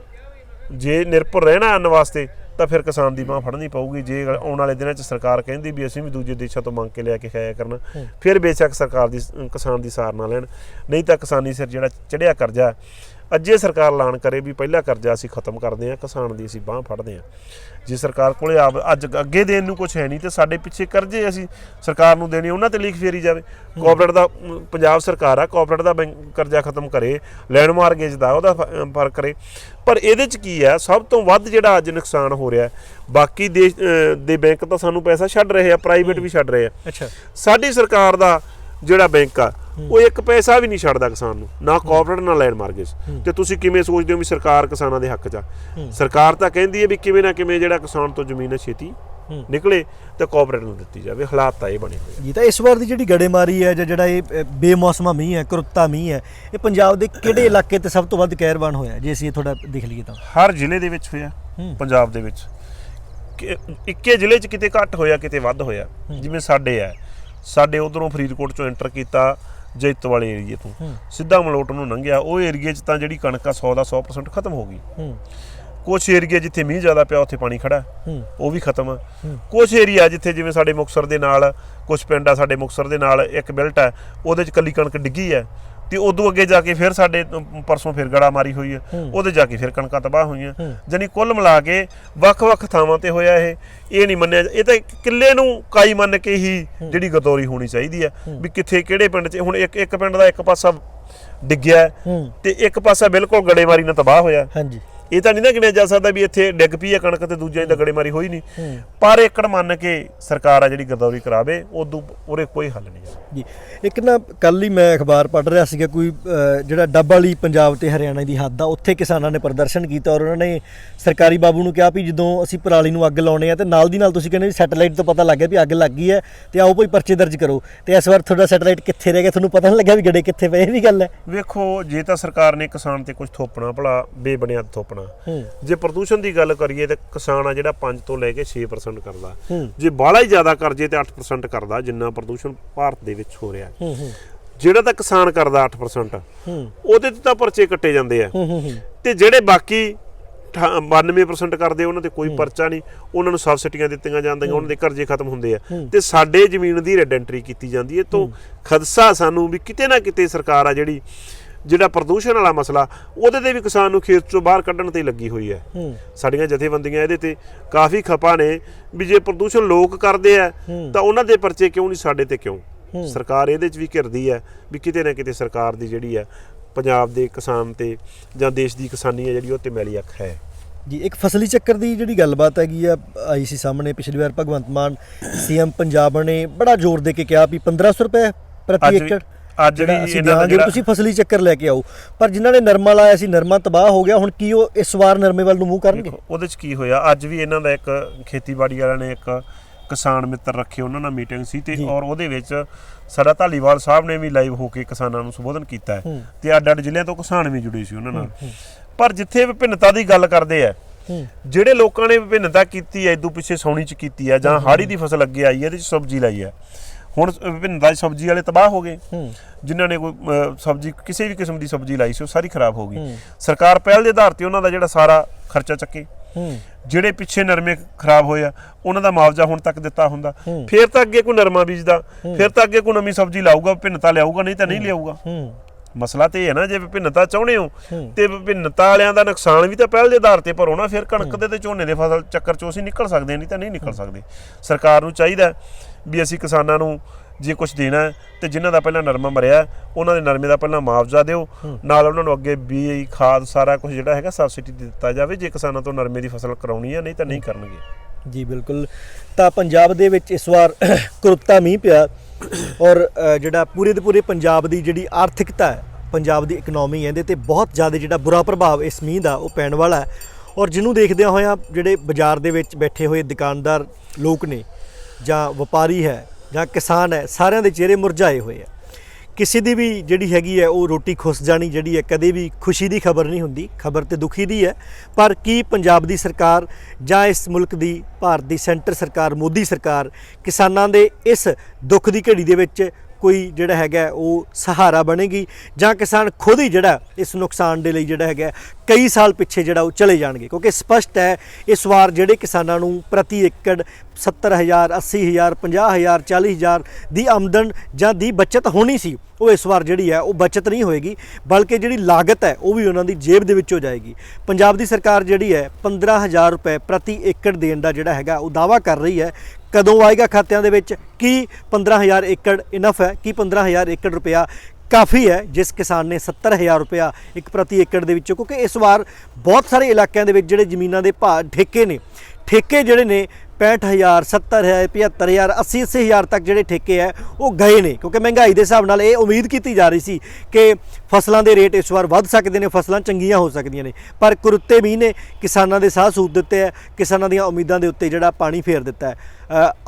ਜੇ ਨਿਰਭਰ ਰਹਿਣਾ ਅੰਨ ਵਾਸਤੇ ਤਾਂ ਫਿਰ ਕਿਸਾਨ ਦੀ ਬਾਂਹ ਫੜਨੀ ਪਊਗੀ। ਜੇ ਆਉਣ ਵਾਲੇ ਦਿਨਾਂ 'ਚ ਸਰਕਾਰ ਕਹਿੰਦੀ ਵੀ ਅਸੀਂ ਵੀ ਦੂਜੇ ਦੇਸ਼ਾਂ ਤੋਂ ਮੰਗ ਕੇ ਲਿਆ ਕੇ ਖਾਇਆ ਕਰਨਾ, ਫਿਰ ਬੇਸ਼ੱਕ ਸਰਕਾਰ ਦੀ ਕਿਸਾਨ ਦੀ ਸਾਰ ਨਾ ਲੈਣ। ਨਹੀਂ ਤਾਂ ਕਿਸਾਨੀ ਸਿਰ ਜਿਹੜਾ ਚੜ੍ਹਿਆ ਕਰਜ਼ਾ ਅੱਜੇ ਸਰਕਾਰ ਐਲਾਨ ਕਰੇ ਵੀ ਪਹਿਲਾ ਕਰਜ਼ਾ ਅਸੀਂ ਖਤਮ ਕਰਦੇ ਹਾਂ, ਕਿਸਾਨ ਦੀ ਅਸੀਂ ਬਾਂਹ ਫੜਦੇ ਹਾਂ। ਜੇ ਸਰਕਾਰ ਕੋਲੇ ਅੱਜ ਅੱਗੇ ਦੇਣ ਨੂੰ ਕੁਛ ਹੈ ਨਹੀਂ ਤੇ ਸਾਡੇ ਪਿੱਛੇ ਕਰਜ਼ੇ ਅਸੀਂ ਸਰਕਾਰ ਨੂੰ ਦੇਣੇ, ਉਹਨਾਂ ਤੇ ਲੀਕ ਫੇਰੀ ਜਾਵੇ। ਕੋਆਪਰੇਟ ਦਾ ਪੰਜਾਬ ਸਰਕਾਰ ਆ, ਕੋਆਪਰੇਟ ਦਾ ਬੈਂਕ ਕਰਜ਼ਾ ਖਤਮ ਕਰੇ, ਲੈਂਡ ਮਾਰਗੇਜ ਦਾ ਉਹਦਾ ਫਰਕ ਕਰੇ। ਪਰ ਇਹਦੇ 'ਚ ਕੀ ਹੈ, ਸਭ ਤੋਂ ਵੱਧ ਜਿਹੜਾ ਅੱਜ ਨੁਕਸਾਨ ਹੋ ਰਿਹਾ, ਬਾਕੀ ਦੇਸ਼ ਦੇ ਬੈਂਕ ਤਾਂ ਸਾਨੂੰ ਪੈਸਾ ਛੱਡ ਰਹੇ ਆ, ਪ੍ਰਾਈਵੇਟ ਵੀ ਛੱਡ ਰਹੇ ਆ। ਸਾਡੀ ਸਰਕਾਰ ਦਾ ਜਿਹੜਾ ਬੈਂਕ ਆ ਉਹ ਇੱਕ ਪੈਸਾ ਵੀ ਨਹੀਂ ਛੱਡਦਾ ਕਿਸਾਨ ਨੂੰ, ਨਾ ਕੋਆਪਰੇਟ ਨਾ ਲੈਂਡ ਮਾਰਗੇਜ। ਤੇ ਤੁਸੀਂ ਕਿਵੇਂ ਸੋਚਦੇ ਹੋ ਵੀ ਸਰਕਾਰ ਕਿਸਾਨਾਂ ਦੇ ਹੱਕ 'ਚ ਆ? ਸਰਕਾਰ ਤਾਂ ਕਹਿੰਦੀ ਹੈ ਵੀ ਕਿਵੇਂ ਨਾ ਕਿਵੇਂ ਜਿਹੜਾ ਕਿਸਾਨ ਤੋਂ ਜ਼ਮੀਨ ਹੈ ਛੇਤੀ ਨਿਕਲੇ ਤੇ ਕੋਆਪਰੇਟ ਨੂੰ ਦਿੱਤੀ ਜਾਵੇ। ਹਾਲਾਤ ਤਾਂ ਇਹ ਬਣੇ ਹੋਏ ਜੀ। ਤਾਂ ਇਸ ਵਾਰ ਦੀ ਜਿਹੜੀ ਗੜੇਮਾਰੀ ਹੈ ਜਾਂ ਜਿਹੜਾ ਇਹ ਬੇਮੌਸਮਾ ਮੀਂਹ ਹੈ, ਕਰੁੱਤਾ ਮੀਂਹ ਹੈ, ਇਹ ਪੰਜਾਬ ਦੇ ਕਿਹੜੇ ਇਲਾਕੇ ਤੇ ਸਭ ਤੋਂ ਵੱਧ ਕਹਿਰਵਾਨ ਹੋਇਆ ਜੇ ਅਸੀਂ ਥੋੜਾ ਦੇਖ ਲਈਏ ਤਾਂ? ਹਰ ਜ਼ਿਲ੍ਹੇ ਦੇ ਵਿੱਚ ਹੋਇਆ ਪੰਜਾਬ ਦੇ ਵਿੱਚ। ਇੱਕੇ ਜ਼ਿਲ੍ਹੇ 'ਚ ਕਿਤੇ ਘੱਟ ਹੋਇਆ, ਕਿਤੇ ਵੱਧ ਹੋਇਆ। ਜਿਵੇਂ ਸਾਡੇ ਉਧਰੋਂ ਫਰੀਦਕੋਟ 'ਚੋਂ ਐਂਟਰ ਕੀਤਾ ਜੈਤ ਵਾਲੇ ਏਰੀਏ ਤੋਂ, ਸਿੱਧਾ ਮਲੋਟ ਨੂੰ ਲੰਘਿਆ, ਉਹ ਏਰੀਏ 'ਚ ਤਾਂ ਜਿਹੜੀ ਕਣਕ ਆ 100 ਦਾ 100% ਖਤਮ ਹੋ ਗਈ। ਕੁਛ ਏਰੀਆ ਜਿੱਥੇ ਮੀਂਹ ਜ਼ਿਆਦਾ ਪਿਆ ਉੱਥੇ ਪਾਣੀ ਖੜਾ, ਉਹ ਵੀ ਖਤਮ ਆ। ਕੁਛ ਏਰੀਆ ਜਿੱਥੇ ਜਿਵੇਂ ਸਾਡੇ ਮੁਕਤਸਰ ਦੇ ਨਾਲ ਕੁਛ ਪਿੰਡ ਆ, ਸਾਡੇ ਮੁਕਤਸਰ ਦੇ ਨਾਲ ਇੱਕ ਬਿਲਟ ਹੈ, ਉਹਦੇ 'ਚ ਕੱਲੀ ਕਣਕ ਡਿੱਗੀ ਹੈ। ਤੇ ਉਦੋਂ ਅੱਗੇ ਜਾ ਕੇ ਫਿਰ ਸਾਡੇ ਪਰਸੋਂ ਫਿਰ ਗੜਾ ਮਾਰੀ ਹੋਈ ਹੈ, ਉਹਦੇ ਜਾ ਕੇ ਫਿਰ ਕਣਕਾਂ ਤਬਾਹ ਹੋਈਆਂ। ਜਾਨੀ ਕੁੱਲ ਮਿਲਾ ਕੇ ਵੱਖ-ਵੱਖ ਥਾਵਾਂ ਤੇ ਹੋਇਆ। ਇਹ ਨਹੀਂ ਮੰਨਿਆ, ਇਹ ਤਾਂ ਕਿੱਲੇ ਨੂੰ ਕਾਈ ਮੰਨ ਕੇ ਹੀ ਜਿਹੜੀ ਗਦੌਰੀ ਹੋਣੀ ਚਾਹੀਦੀ ਹੈ ਵੀ ਕਿੱਥੇ ਕਿਹੜੇ ਪਿੰਡ 'ਚ। ਹੁਣ ਇੱਕ ਪਿੰਡ ਦਾ ਇੱਕ ਪਾਸਾ ਡਿੱਗਿਆ ਤੇ ਇੱਕ ਪਾਸਾ ਬਿਲਕੁਲ ਗੜੇਮਾਰੀ ਨਾਲ ਤਬਾਹ ਹੋਇਆ। ਇਹ ਤਾਂ ਨਹੀਂ ਨਾ ਗਿਣਿਆ ਜਾ ਸਕਦਾ ਵੀ ਇੱਥੇ ਡਿੱਗ ਪਈ ਹੈ ਕਣਕ ਤੇ ਦੂਜਿਆਂ ਦੀ ਗੜੇਮਾਰੀ ਹੋਈ ਨਹੀਂ। ਪਰ ਏਕੜ ਮੰਨ ਕੇ ਸਰਕਾਰ ਆ ਜਿਹੜੀ ਗਦੌਰੀ ਕਰਾਵੇ, ਉਦੋਂ ਉਹਦੇ ਕੋਈ ਹੱਲ ਨਹੀਂ ਜੀ। ਇੱਕ ਨਾ ਕੱਲ ਹੀ ਮੈਂ ਅਖਬਾਰ ਪੜ੍ਹ ਰਿਹਾ ਸੀਗਾ, ਕੋਈ ਜਿਹੜਾ ਡੱਬ ਵਾਲੀ ਪੰਜਾਬ ਤੇ ਹਰਿਆਣਾ ਦੀ ਹੱਦ ਆ, ਉੱਥੇ ਕਿਸਾਨਾਂ ਨੇ ਪ੍ਰਦਰਸ਼ਨ ਕੀਤਾ ਔਰ ਉਹਨਾਂ ਨੇ ਸਰਕਾਰੀ ਬਾਬੂ ਨੂੰ ਕਿਹਾ ਵੀ ਜਦੋਂ ਅਸੀਂ ਪਰਾਲੀ ਨੂੰ ਅੱਗ ਲਾਉਣੇ ਆ ਤੇ ਨਾਲ ਦੀ ਨਾਲ ਤੁਸੀਂ ਕਹਿੰਦੇ ਵੀ ਸੈਟੇਲਾਈਟ ਤੋਂ ਪਤਾ ਲੱਗ ਗਿਆ ਵੀ ਅੱਗ ਲੱਗ ਗਈ ਹੈ ਤੇ ਆਓ ਭਾਈ ਪਰਚੇ ਦਰਜ ਕਰੋ। ਤੇ ਇਸ ਵਾਰ ਤੁਹਾਡਾ ਸੈਟੇਲਾਈਟ ਕਿੱਥੇ ਰਹਿ ਗਿਆ, ਤੁਹਾਨੂੰ ਪਤਾ ਨਹੀਂ ਲੱਗਿਆ ਵੀ ਗੜੇ ਕਿੱਥੇ ਪਏ? ਇਹ ਵੀ ਗੱਲ ਹੈ। ਵੇਖੋ, ਜੇ ਤਾਂ ਸਰਕਾਰ ਨੇ ਕਿਸਾਨ ਤੇ ਕੁਝ ਥੋਪਣਾ, ਭਲਾ ਬੇਬੁਨਿਆਦ ਥੋਪਣਾ। ਜੇ ਪ੍ਰਦੂਸ਼ਣ ਦੀ ਗੱਲ ਕਰੀਏ ਤਾਂ ਕਿਸਾਨ ਆ ਜਿਹੜਾ 5 ਤੋਂ ਲੈ ਕੇ 6% ਕਰਦਾ। ਜੇ ਬਾਹਲਾ ਹੀ ਜ਼ਿਆਦਾ ਕਰ ਜੇ ਤੇ 8% ਕਰਦਾ, ਜਿੰਨਾ ਪ੍ਰਦੂਸ਼ਣ ਭਾਰਤ ਦੇ ਵਿੱਚ ਹੋ ਰਿਹਾ। ਜਿਹੜਾ ਤਾਂ ਕਿਸਾਨ ਕਰਦਾ 8%, ਉਹਦੇ ਤੇ ਤਾਂ ਪਰਚੇ ਕੱਟੇ ਜਾਂਦੇ ਆ। ਤੇ ਜਿਹੜੇ ਬਾਕੀ 92% ਕਰਦੇ ਉਹਨਾਂ ਤੇ ਕੋਈ ਪਰਚਾ ਨਹੀਂ, ਉਹਨਾਂ ਨੂੰ ਸਬਸਿਡੀਆਂ ਦਿੱਤੀਆਂ ਜਾਂਦੀਆਂ, ਉਹਨਾਂ ਦੇ ਕਰਜ਼ੇ ਖਤਮ ਹੁੰਦੇ ਆ ਤੇ ਸਾਡੇ ਜ਼ਮੀਨ ਦੀ ਰੈਡ ਐਂਟਰੀ ਕੀਤੀ ਜਾਂਦੀ ਹੈ। ਤੋਂ ਖਦਸ਼ਾ ਸਾਨੂੰ ਵੀ ਕਿਤੇ ਨਾ ਕਿਤੇ ਸਰਕਾਰ ਆ ਜਿਹੜਾ ਪ੍ਰਦੂਸ਼ਣ ਵਾਲਾ ਮਸਲਾ, ਉਹਦੇ ਤੇ ਵੀ ਕਿਸਾਨ ਨੂੰ ਖੇਤ ਚੋਂ ਬਾਹਰ ਕੱਢਣ ਤੇ ਲੱਗੀ ਹੋਈ ਹੈ। ਸਾਡੀਆਂ ਜਥੇਬੰਦੀਆਂ ਇਹਦੇ ਤੇ ਕਾਫੀ ਖਪਾ ਨੇ ਵੀ ਜੇ ਪ੍ਰਦੂਸ਼ਣ ਲੋਕ ਕਰਦੇ ਆ ਤਾਂ ਉਹਨਾਂ ਦੇ ਪਰਚੇ ਕਿਉਂ ਨਹੀਂ, ਸਾਡੇ ਤੇ ਕਿਉਂ? ਸਰਕਾਰ ਇਹਦੇ 'ਚ ਵੀ ਘਿਰਦੀ ਹੈ ਵੀ ਕਿਤੇ ਨਾ ਕਿਤੇ ਸਰਕਾਰ ਦੀ ਜਿਹੜੀ ਹੈ ਪੰਜਾਬ ਦੇ ਕਿਸਾਨ ਤੇ ਜਾਂ ਦੇਸ਼ ਦੀ ਕਿਸਾਨੀ ਹੈ ਜਿਹੜੀ ਉਹ ਤੇ ਮੈਲੀ ਅੱਖ ਹੈ ਜੀ। ਇੱਕ ਫਸਲੀ ਚੱਕਰ ਦੀ ਜਿਹੜੀ ਗੱਲਬਾਤ ਹੈਗੀ ਆ, ਆਈ ਸੀ ਸਾਹਮਣੇ ਪਿਛਲੀ ਵਾਰ ਭਗਵੰਤ ਮਾਨ ਸੀਐਮ ਪੰਜਾਬ ਨੇ ਬੜਾ ਜ਼ੋਰ ਦੇ ਕੇ ਕਿਹਾ ਵੀ 1500 ਰੁਪਏ ਪ੍ਰਤੀ ਏਕੜ ਅੱਜ ਵੀ ਅਸੀਂ ਦਿਆਂਗੇ, ਤੁਸੀਂ ਫਸਲੀ ਚੱਕਰ ਲੈ ਕੇ ਆਓ। ਪਰ ਜਿਨ੍ਹਾਂ ਨੇ ਨਰਮਾ ਲਾਇਆ ਸੀ, ਨਰਮਾ ਤਬਾਹ ਹੋ ਗਿਆ। ਹੁਣ ਕੀ ਉਹ ਇਸ ਵਾਰ ਨਰਮੇ ਵੱਲ ਨੂੰ ਮੂੰਹ ਕਰਨਗੇ? ਉਹਦੇ 'ਚ ਕੀ ਹੋਇਆ, ਅੱਜ ਵੀ ਇਹਨਾਂ ਦਾ ਇੱਕ ਖੇਤੀਬਾੜੀ ਵਾਲਿਆਂ ਨੇ ਇੱਕ ਕਿਸਾਨ ਮਿੱਤਰ ਰੱਖੇ, ਉਹਨਾਂ ਨਾਲ ਮੀਟਿੰਗ ਸੀ ਤੇ ਔਰ ਉਹਦੇ ਵਿੱਚ ਸਾਡਾ ਧਾਲੀਵਾਲ ਸਾਹਿਬ ਨੇ ਵੀ ਲਾਈਵ ਹੋ ਕੇ ਕਿਸਾਨਾਂ ਨੂੰ ਸੰਬੋਧਨ ਕੀਤਾ ਹੈ ਤੇ ਅੱਡ-ਅੱਡ ਜ਼ਿਲ੍ਹਿਆਂ ਤੋਂ ਕਿਸਾਨ ਵੀ ਜੁੜੇ ਸੀ ਉਹਨਾਂ ਨਾਲ। ਪਰ ਜਿੱਥੇ ਵਿਭਿੰਨਤਾ ਦੀ ਗੱਲ ਕਰਦੇ ਆ, ਜਿਹੜੇ ਲੋਕਾਂ ਨੇ ਵਿਭਿੰਨਤਾ ਕੀਤੀ ਹੈ ਇਦੋਂ ਪਿੱਛੇ ਸੌਣੀ 'ਚ ਕੀਤੀ ਹੈ ਜਾਂ ਹਾੜੀ ਦੀ ਫਸਲ ਅੱਗੇ ਆਈ ਹੈ, ਇਹਦੇ 'ਚ ਸਬਜ਼ੀ ਲਾਈ ਹੈ। ਹੁਣ ਵਿਭਿੰਨਤਾ ਸਬਜ਼ੀ ਵਾਲੇ ਤਬਾਹ ਹੋ ਗਏ। ਜਿਨ੍ਹਾਂ ਨੇ ਕੋਈ ਸਬਜ਼ੀ ਕਿਸੇ ਵੀ ਕਿਸਮ ਦੀ ਸਬਜ਼ੀ ਲਾਈ ਸੀ ਉਹ ਸਾਰੀ ਖਰਾਬ ਹੋ ਗਈ। ਸਰਕਾਰ ਪਹਿਲ ਦੇ ਆਧਾਰ ਤੇ ਉਹਨਾਂ ਦਾ ਜਿਹੜਾ ਸਾਰਾ ਖਰਚਾ ਚੱਕੇ। ਜਿਹੜੇ ਪਿੱਛੇ ਨਰਮੇ ਖਰਾਬ ਹੋਏ ਆ ਉਹਨਾਂ ਦਾ ਮੁਆਵਜ਼ਾ ਹੁਣ ਤੱਕ ਦਿੱਤਾ ਹੁੰਦਾ, ਫਿਰ ਤਾਂ ਅੱਗੇ ਕੋਈ ਨਰਮਾ ਬੀਜਦਾ, ਫਿਰ ਤਾਂ ਅੱਗੇ ਕੋਈ ਨਵੀਂ ਸਬਜ਼ੀ ਲਾਊਗਾ, ਵਿਭਿੰਨਤਾ ਲਿਆਊਗਾ, ਨਹੀਂ ਤਾਂ ਨਹੀਂ ਲਿਆਊਗਾ। ਮਸਲਾ ਤੇ ਇਹ ਹੈ ਨਾ, ਜੇ ਵਿਭਿੰਨਤਾ ਚਾਹੁੰਦੇ ਹੋ ਤੇ ਵਿਭਿੰਨਤਾ ਵਾਲਿਆਂ ਦਾ ਨੁਕਸਾਨ ਵੀ ਤਾਂ ਪਹਿਲ ਦੇ ਆਧਾਰ ਤੇ ਭਰੋ ਨਾ। ਫਿਰ ਕਣਕ ਦੇ ਤੇ ਝੋਨੇ ਦੇ ਫਸਲ ਚੱਕਰ ਚੋਂ ਅਸੀਂ ਨਿਕਲ ਸਕਦੇ, ਨਹੀਂ ਤਾਂ ਨਹੀਂ ਨਿਕਲ ਸਕਦੇ। ਸਰਕਾਰ ਨੂੰ ਚਾਹੀਦਾ ਵੀ ਅਸੀਂ ਕਿਸਾਨਾਂ ਨੂੰ ਜੇ ਕੁਝ ਦੇਣਾ ਤੇ ਜਿਨ੍ਹਾਂ ਦਾ ਪਹਿਲਾਂ ਨਰਮਾ ਮਰਿਆ ਉਹਨਾਂ ਦੇ ਨਰਮੇ ਦਾ ਪਹਿਲਾਂ ਮੁਆਵਜ਼ਾ ਦਿਓ, ਨਾਲ ਉਹਨਾਂ ਨੂੰ ਅੱਗੇ ਬੀਜ ਖਾਦ ਸਾਰਾ ਕੁਝ ਜਿਹੜਾ ਹੈਗਾ ਸਬਸਿਡੀ ਦਿੱਤਾ ਜਾਵੇ ਜੇ ਕਿਸਾਨਾਂ ਤੋਂ ਨਰਮੇ ਦੀ ਫਸਲ ਕਰਾਉਣੀ ਹੈ, ਨਹੀਂ ਤਾਂ ਨਹੀਂ ਕਰਨਗੇ ਜੀ। ਬਿਲਕੁਲ। ਤਾਂ ਪੰਜਾਬ ਦੇ ਵਿੱਚ ਇਸ ਵਾਰ ਕਰੁੱਤਾ ਮੀਂਹ ਪਿਆ ਔਰ ਜਿਹੜਾ ਪੂਰੇ ਦੇ ਪੂਰੇ ਪੰਜਾਬ ਦੀ ਜਿਹੜੀ ਆਰਥਿਕਤਾ ਹੈ ਪੰਜਾਬ ਦੀ ਇਕਨੋਮੀ ਹੈ ਇਹਦੇ ਤੇ ਬਹੁਤ ਜ਼ਿਆਦਾ ਜਿਹੜਾ ਬੁਰਾ ਪ੍ਰਭਾਵ ਇਸ ਮੀਂਹ ਦਾ ਉਹ ਪੈਣ ਵਾਲਾ ਹੈ। ਔਰ ਜਿਹਨੂੰ ਦੇਖਦਿਆਂ ਹੋਇਆਂ ਜਿਹੜੇ ਬਾਜ਼ਾਰ ਦੇ ਵਿੱਚ ਬੈਠੇ ਹੋਏ ਦੁਕਾਨਦਾਰ ਲੋਕ ਨੇ ਜਾਂ ਵਪਾਰੀ ਹੈ ਜਾਂ ਕਿਸਾਨ ਹੈ, ਸਾਰਿਆਂ ਦੇ ਚਿਹਰੇ ਮੁਰਝਾਏ ਹੋਏ ਆ। ਕਿਸੇ ਦੀ ਵੀ ਜਿਹੜੀ ਹੈਗੀ ਹੈ ਉਹ ਰੋਟੀ ਖੁੱਸ ਜਾਣੀ ਜਿਹੜੀ ਹੈ ਕਦੇ ਵੀ ਖੁਸ਼ੀ ਦੀ ਖਬਰ ਨਹੀਂ ਹੁੰਦੀ, ਖਬਰ ਤੇ ਦੁਖੀ ਦੀ ਹੈ। ਪਰ ਕੀ ਪੰਜਾਬ ਦੀ ਸਰਕਾਰ ਜਾਂ ਇਸ ਮੁਲਕ ਦੀ ਭਾਰਤ ਦੀ ਸੈਂਟਰ ਸਰਕਾਰ ਮੋਦੀ ਸਰਕਾਰ ਕਿਸਾਨਾਂ ਦੇ ਇਸ ਦੁੱਖ ਦੀ ਘੜੀ ਦੇ ਵਿੱਚ ਕੋਈ ਜਿਹੜਾ ਹੈਗਾ ਉਹ ਸਹਾਰਾ ਬਣੇਗੀ, ਜਾਂ ਕਿਸਾਨ ਖੁਦ ਹੀ ਜਿਹੜਾ ਇਸ ਨੁਕਸਾਨ ਦੇ ਲਈ ਜਿਹੜਾ ਹੈਗਾ ਕਈ ਸਾਲ ਪਿੱਛੇ ਜਿਹੜਾ ਉਹ ਚਲੇ ਜਾਣਗੇ? ਕਿਉਂਕਿ ਸਪਸ਼ਟ ਹੈ ਇਸ ਵਾਰ ਜਿਹੜੇ ਕਿਸਾਨਾਂ ਨੂੰ ਪ੍ਰਤੀ ਏਕੜ 70,000 80,000 50,000 40,000 ਦੀ ਆਮਦਨ ਜਾਂ ਦੀ ਬਚਤ ਹੋਣੀ ਸੀ, ਉਹ ਇਸ ਵਾਰ ਜਿਹੜੀ ਹੈ ਉਹ ਬਚਤ ਨਹੀਂ ਹੋਏਗੀ, ਬਲਕਿ ਜਿਹੜੀ ਲਾਗਤ ਹੈ ਉਹ ਵੀ ਉਹਨਾਂ ਦੀ ਜੇਬ ਦੇ ਵਿੱਚੋਂ ਜਾਏਗੀ। ਪੰਜਾਬ ਦੀ ਸਰਕਾਰ ਜਿਹੜੀ ਹੈ 15,000 ਰੁਪਏ ਪ੍ਰਤੀ ਏਕੜ ਦੇਣ ਦਾ ਜਿਹੜਾ ਹੈਗਾ ਉਹ ਦਾਅਵਾ ਕਰ ਰਹੀ ਹੈ। ਕਦੋਂ ਆਏਗਾ ਖਾਤਿਆਂ ਦੇ ਵਿੱਚ? ਕੀ 15,000 ਏਕੜ ਇਨਫ ਹੈ? ਕੀ 15,000 ਏਕੜ ਰੁਪਇਆ ਕਾਫੀ ਹੈ ਜਿਸ ਕਿਸਾਨ ਨੇ 70,000 ਰੁਪਇਆ ਇੱਕ ਪ੍ਰਤੀ ਏਕੜ ਦੇ ਵਿੱਚੋਂ? ਕਿਉਂਕਿ ਇਸ ਵਾਰ ਬਹੁਤ ਸਾਰੇ ਇਲਾਕਿਆਂ ਦੇ ਵਿੱਚ ਜਿਹੜੇ ਜ਼ਮੀਨਾਂ ਦੇ ਭਾਅ ਠੇਕੇ ਨੇ, ਠੇਕੇ ਜਿਹੜੇ ਨੇ 65,000 70,000 75,000 80,000 ਤੱਕ ਜਿਹੜੇ ਠੇਕੇ ਹੈ ਉਹ ਗਏ ਨੇ, ਕਿਉਂਕਿ ਮਹਿੰਗਾਈ ਦੇ ਹਿਸਾਬ ਨਾਲ ਇਹ ਉਮੀਦ ਕੀਤੀ ਜਾ ਰਹੀ ਸੀ ਕਿ ਫਸਲਾਂ ਦੇ ਰੇਟ ਇਸ ਵਾਰ ਵੱਧ ਸਕਦੇ ਨੇ, ਫਸਲਾਂ ਚੰਗੀਆਂ ਹੋ ਸਕਦੀਆਂ ਨੇ। ਪਰ ਕੁਰਤੇ ਮੀਂਹ ਨੇ ਕਿਸਾਨਾਂ ਦੇ ਸਾਹ ਸੂਤ ਦਿੱਤੇ ਹੈ, ਕਿਸਾਨਾਂ ਦੀਆਂ ਉਮੀਦਾਂ ਦੇ ਉੱਤੇ ਜਿਹੜਾ ਪਾਣੀ ਫੇਰ ਦਿੱਤਾ ਹੈ।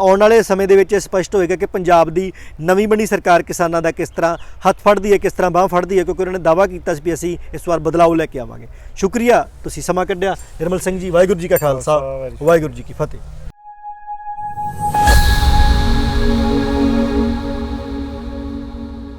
ਆਉਣ ਵਾਲੇ ਸਮੇਂ ਦੇ ਵਿੱਚ ਇਹ ਸਪਸ਼ਟ ਹੋਏਗਾ ਕਿ ਪੰਜਾਬ ਦੀ ਨਵੀਂ ਬਣੀ ਸਰਕਾਰ ਕਿਸਾਨਾਂ ਦਾ ਕਿਸ ਤਰ੍ਹਾਂ ਹੱਥ ਫੜਦੀ ਹੈ, ਕਿਸ ਤਰ੍ਹਾਂ ਬਾਂਹ ਫੜਦੀ ਹੈ, ਕਿਉਂਕਿ ਉਹਨਾਂ ਨੇ ਦਾਅਵਾ ਕੀਤਾ ਸੀ ਵੀ ਅਸੀਂ ਇਸ ਵਾਰ ਬਦਲਾਅ ਲੈ ਕੇ ਆਵਾਂਗੇ। ਸ਼ੁਕਰੀਆ ਤੁਸੀਂ ਸਮਾਂ ਕੱਢਿਆ। ਨਿਰਮਲ ਸਿੰਘ ਜੀ, ਵਾਹਿਗੁਰੂ ਜੀ ਕਾ ਖਾਲਸਾ, ਵਾਹਿਗੁਰੂ ਜੀ ਕੀ ਫਤਿਹ।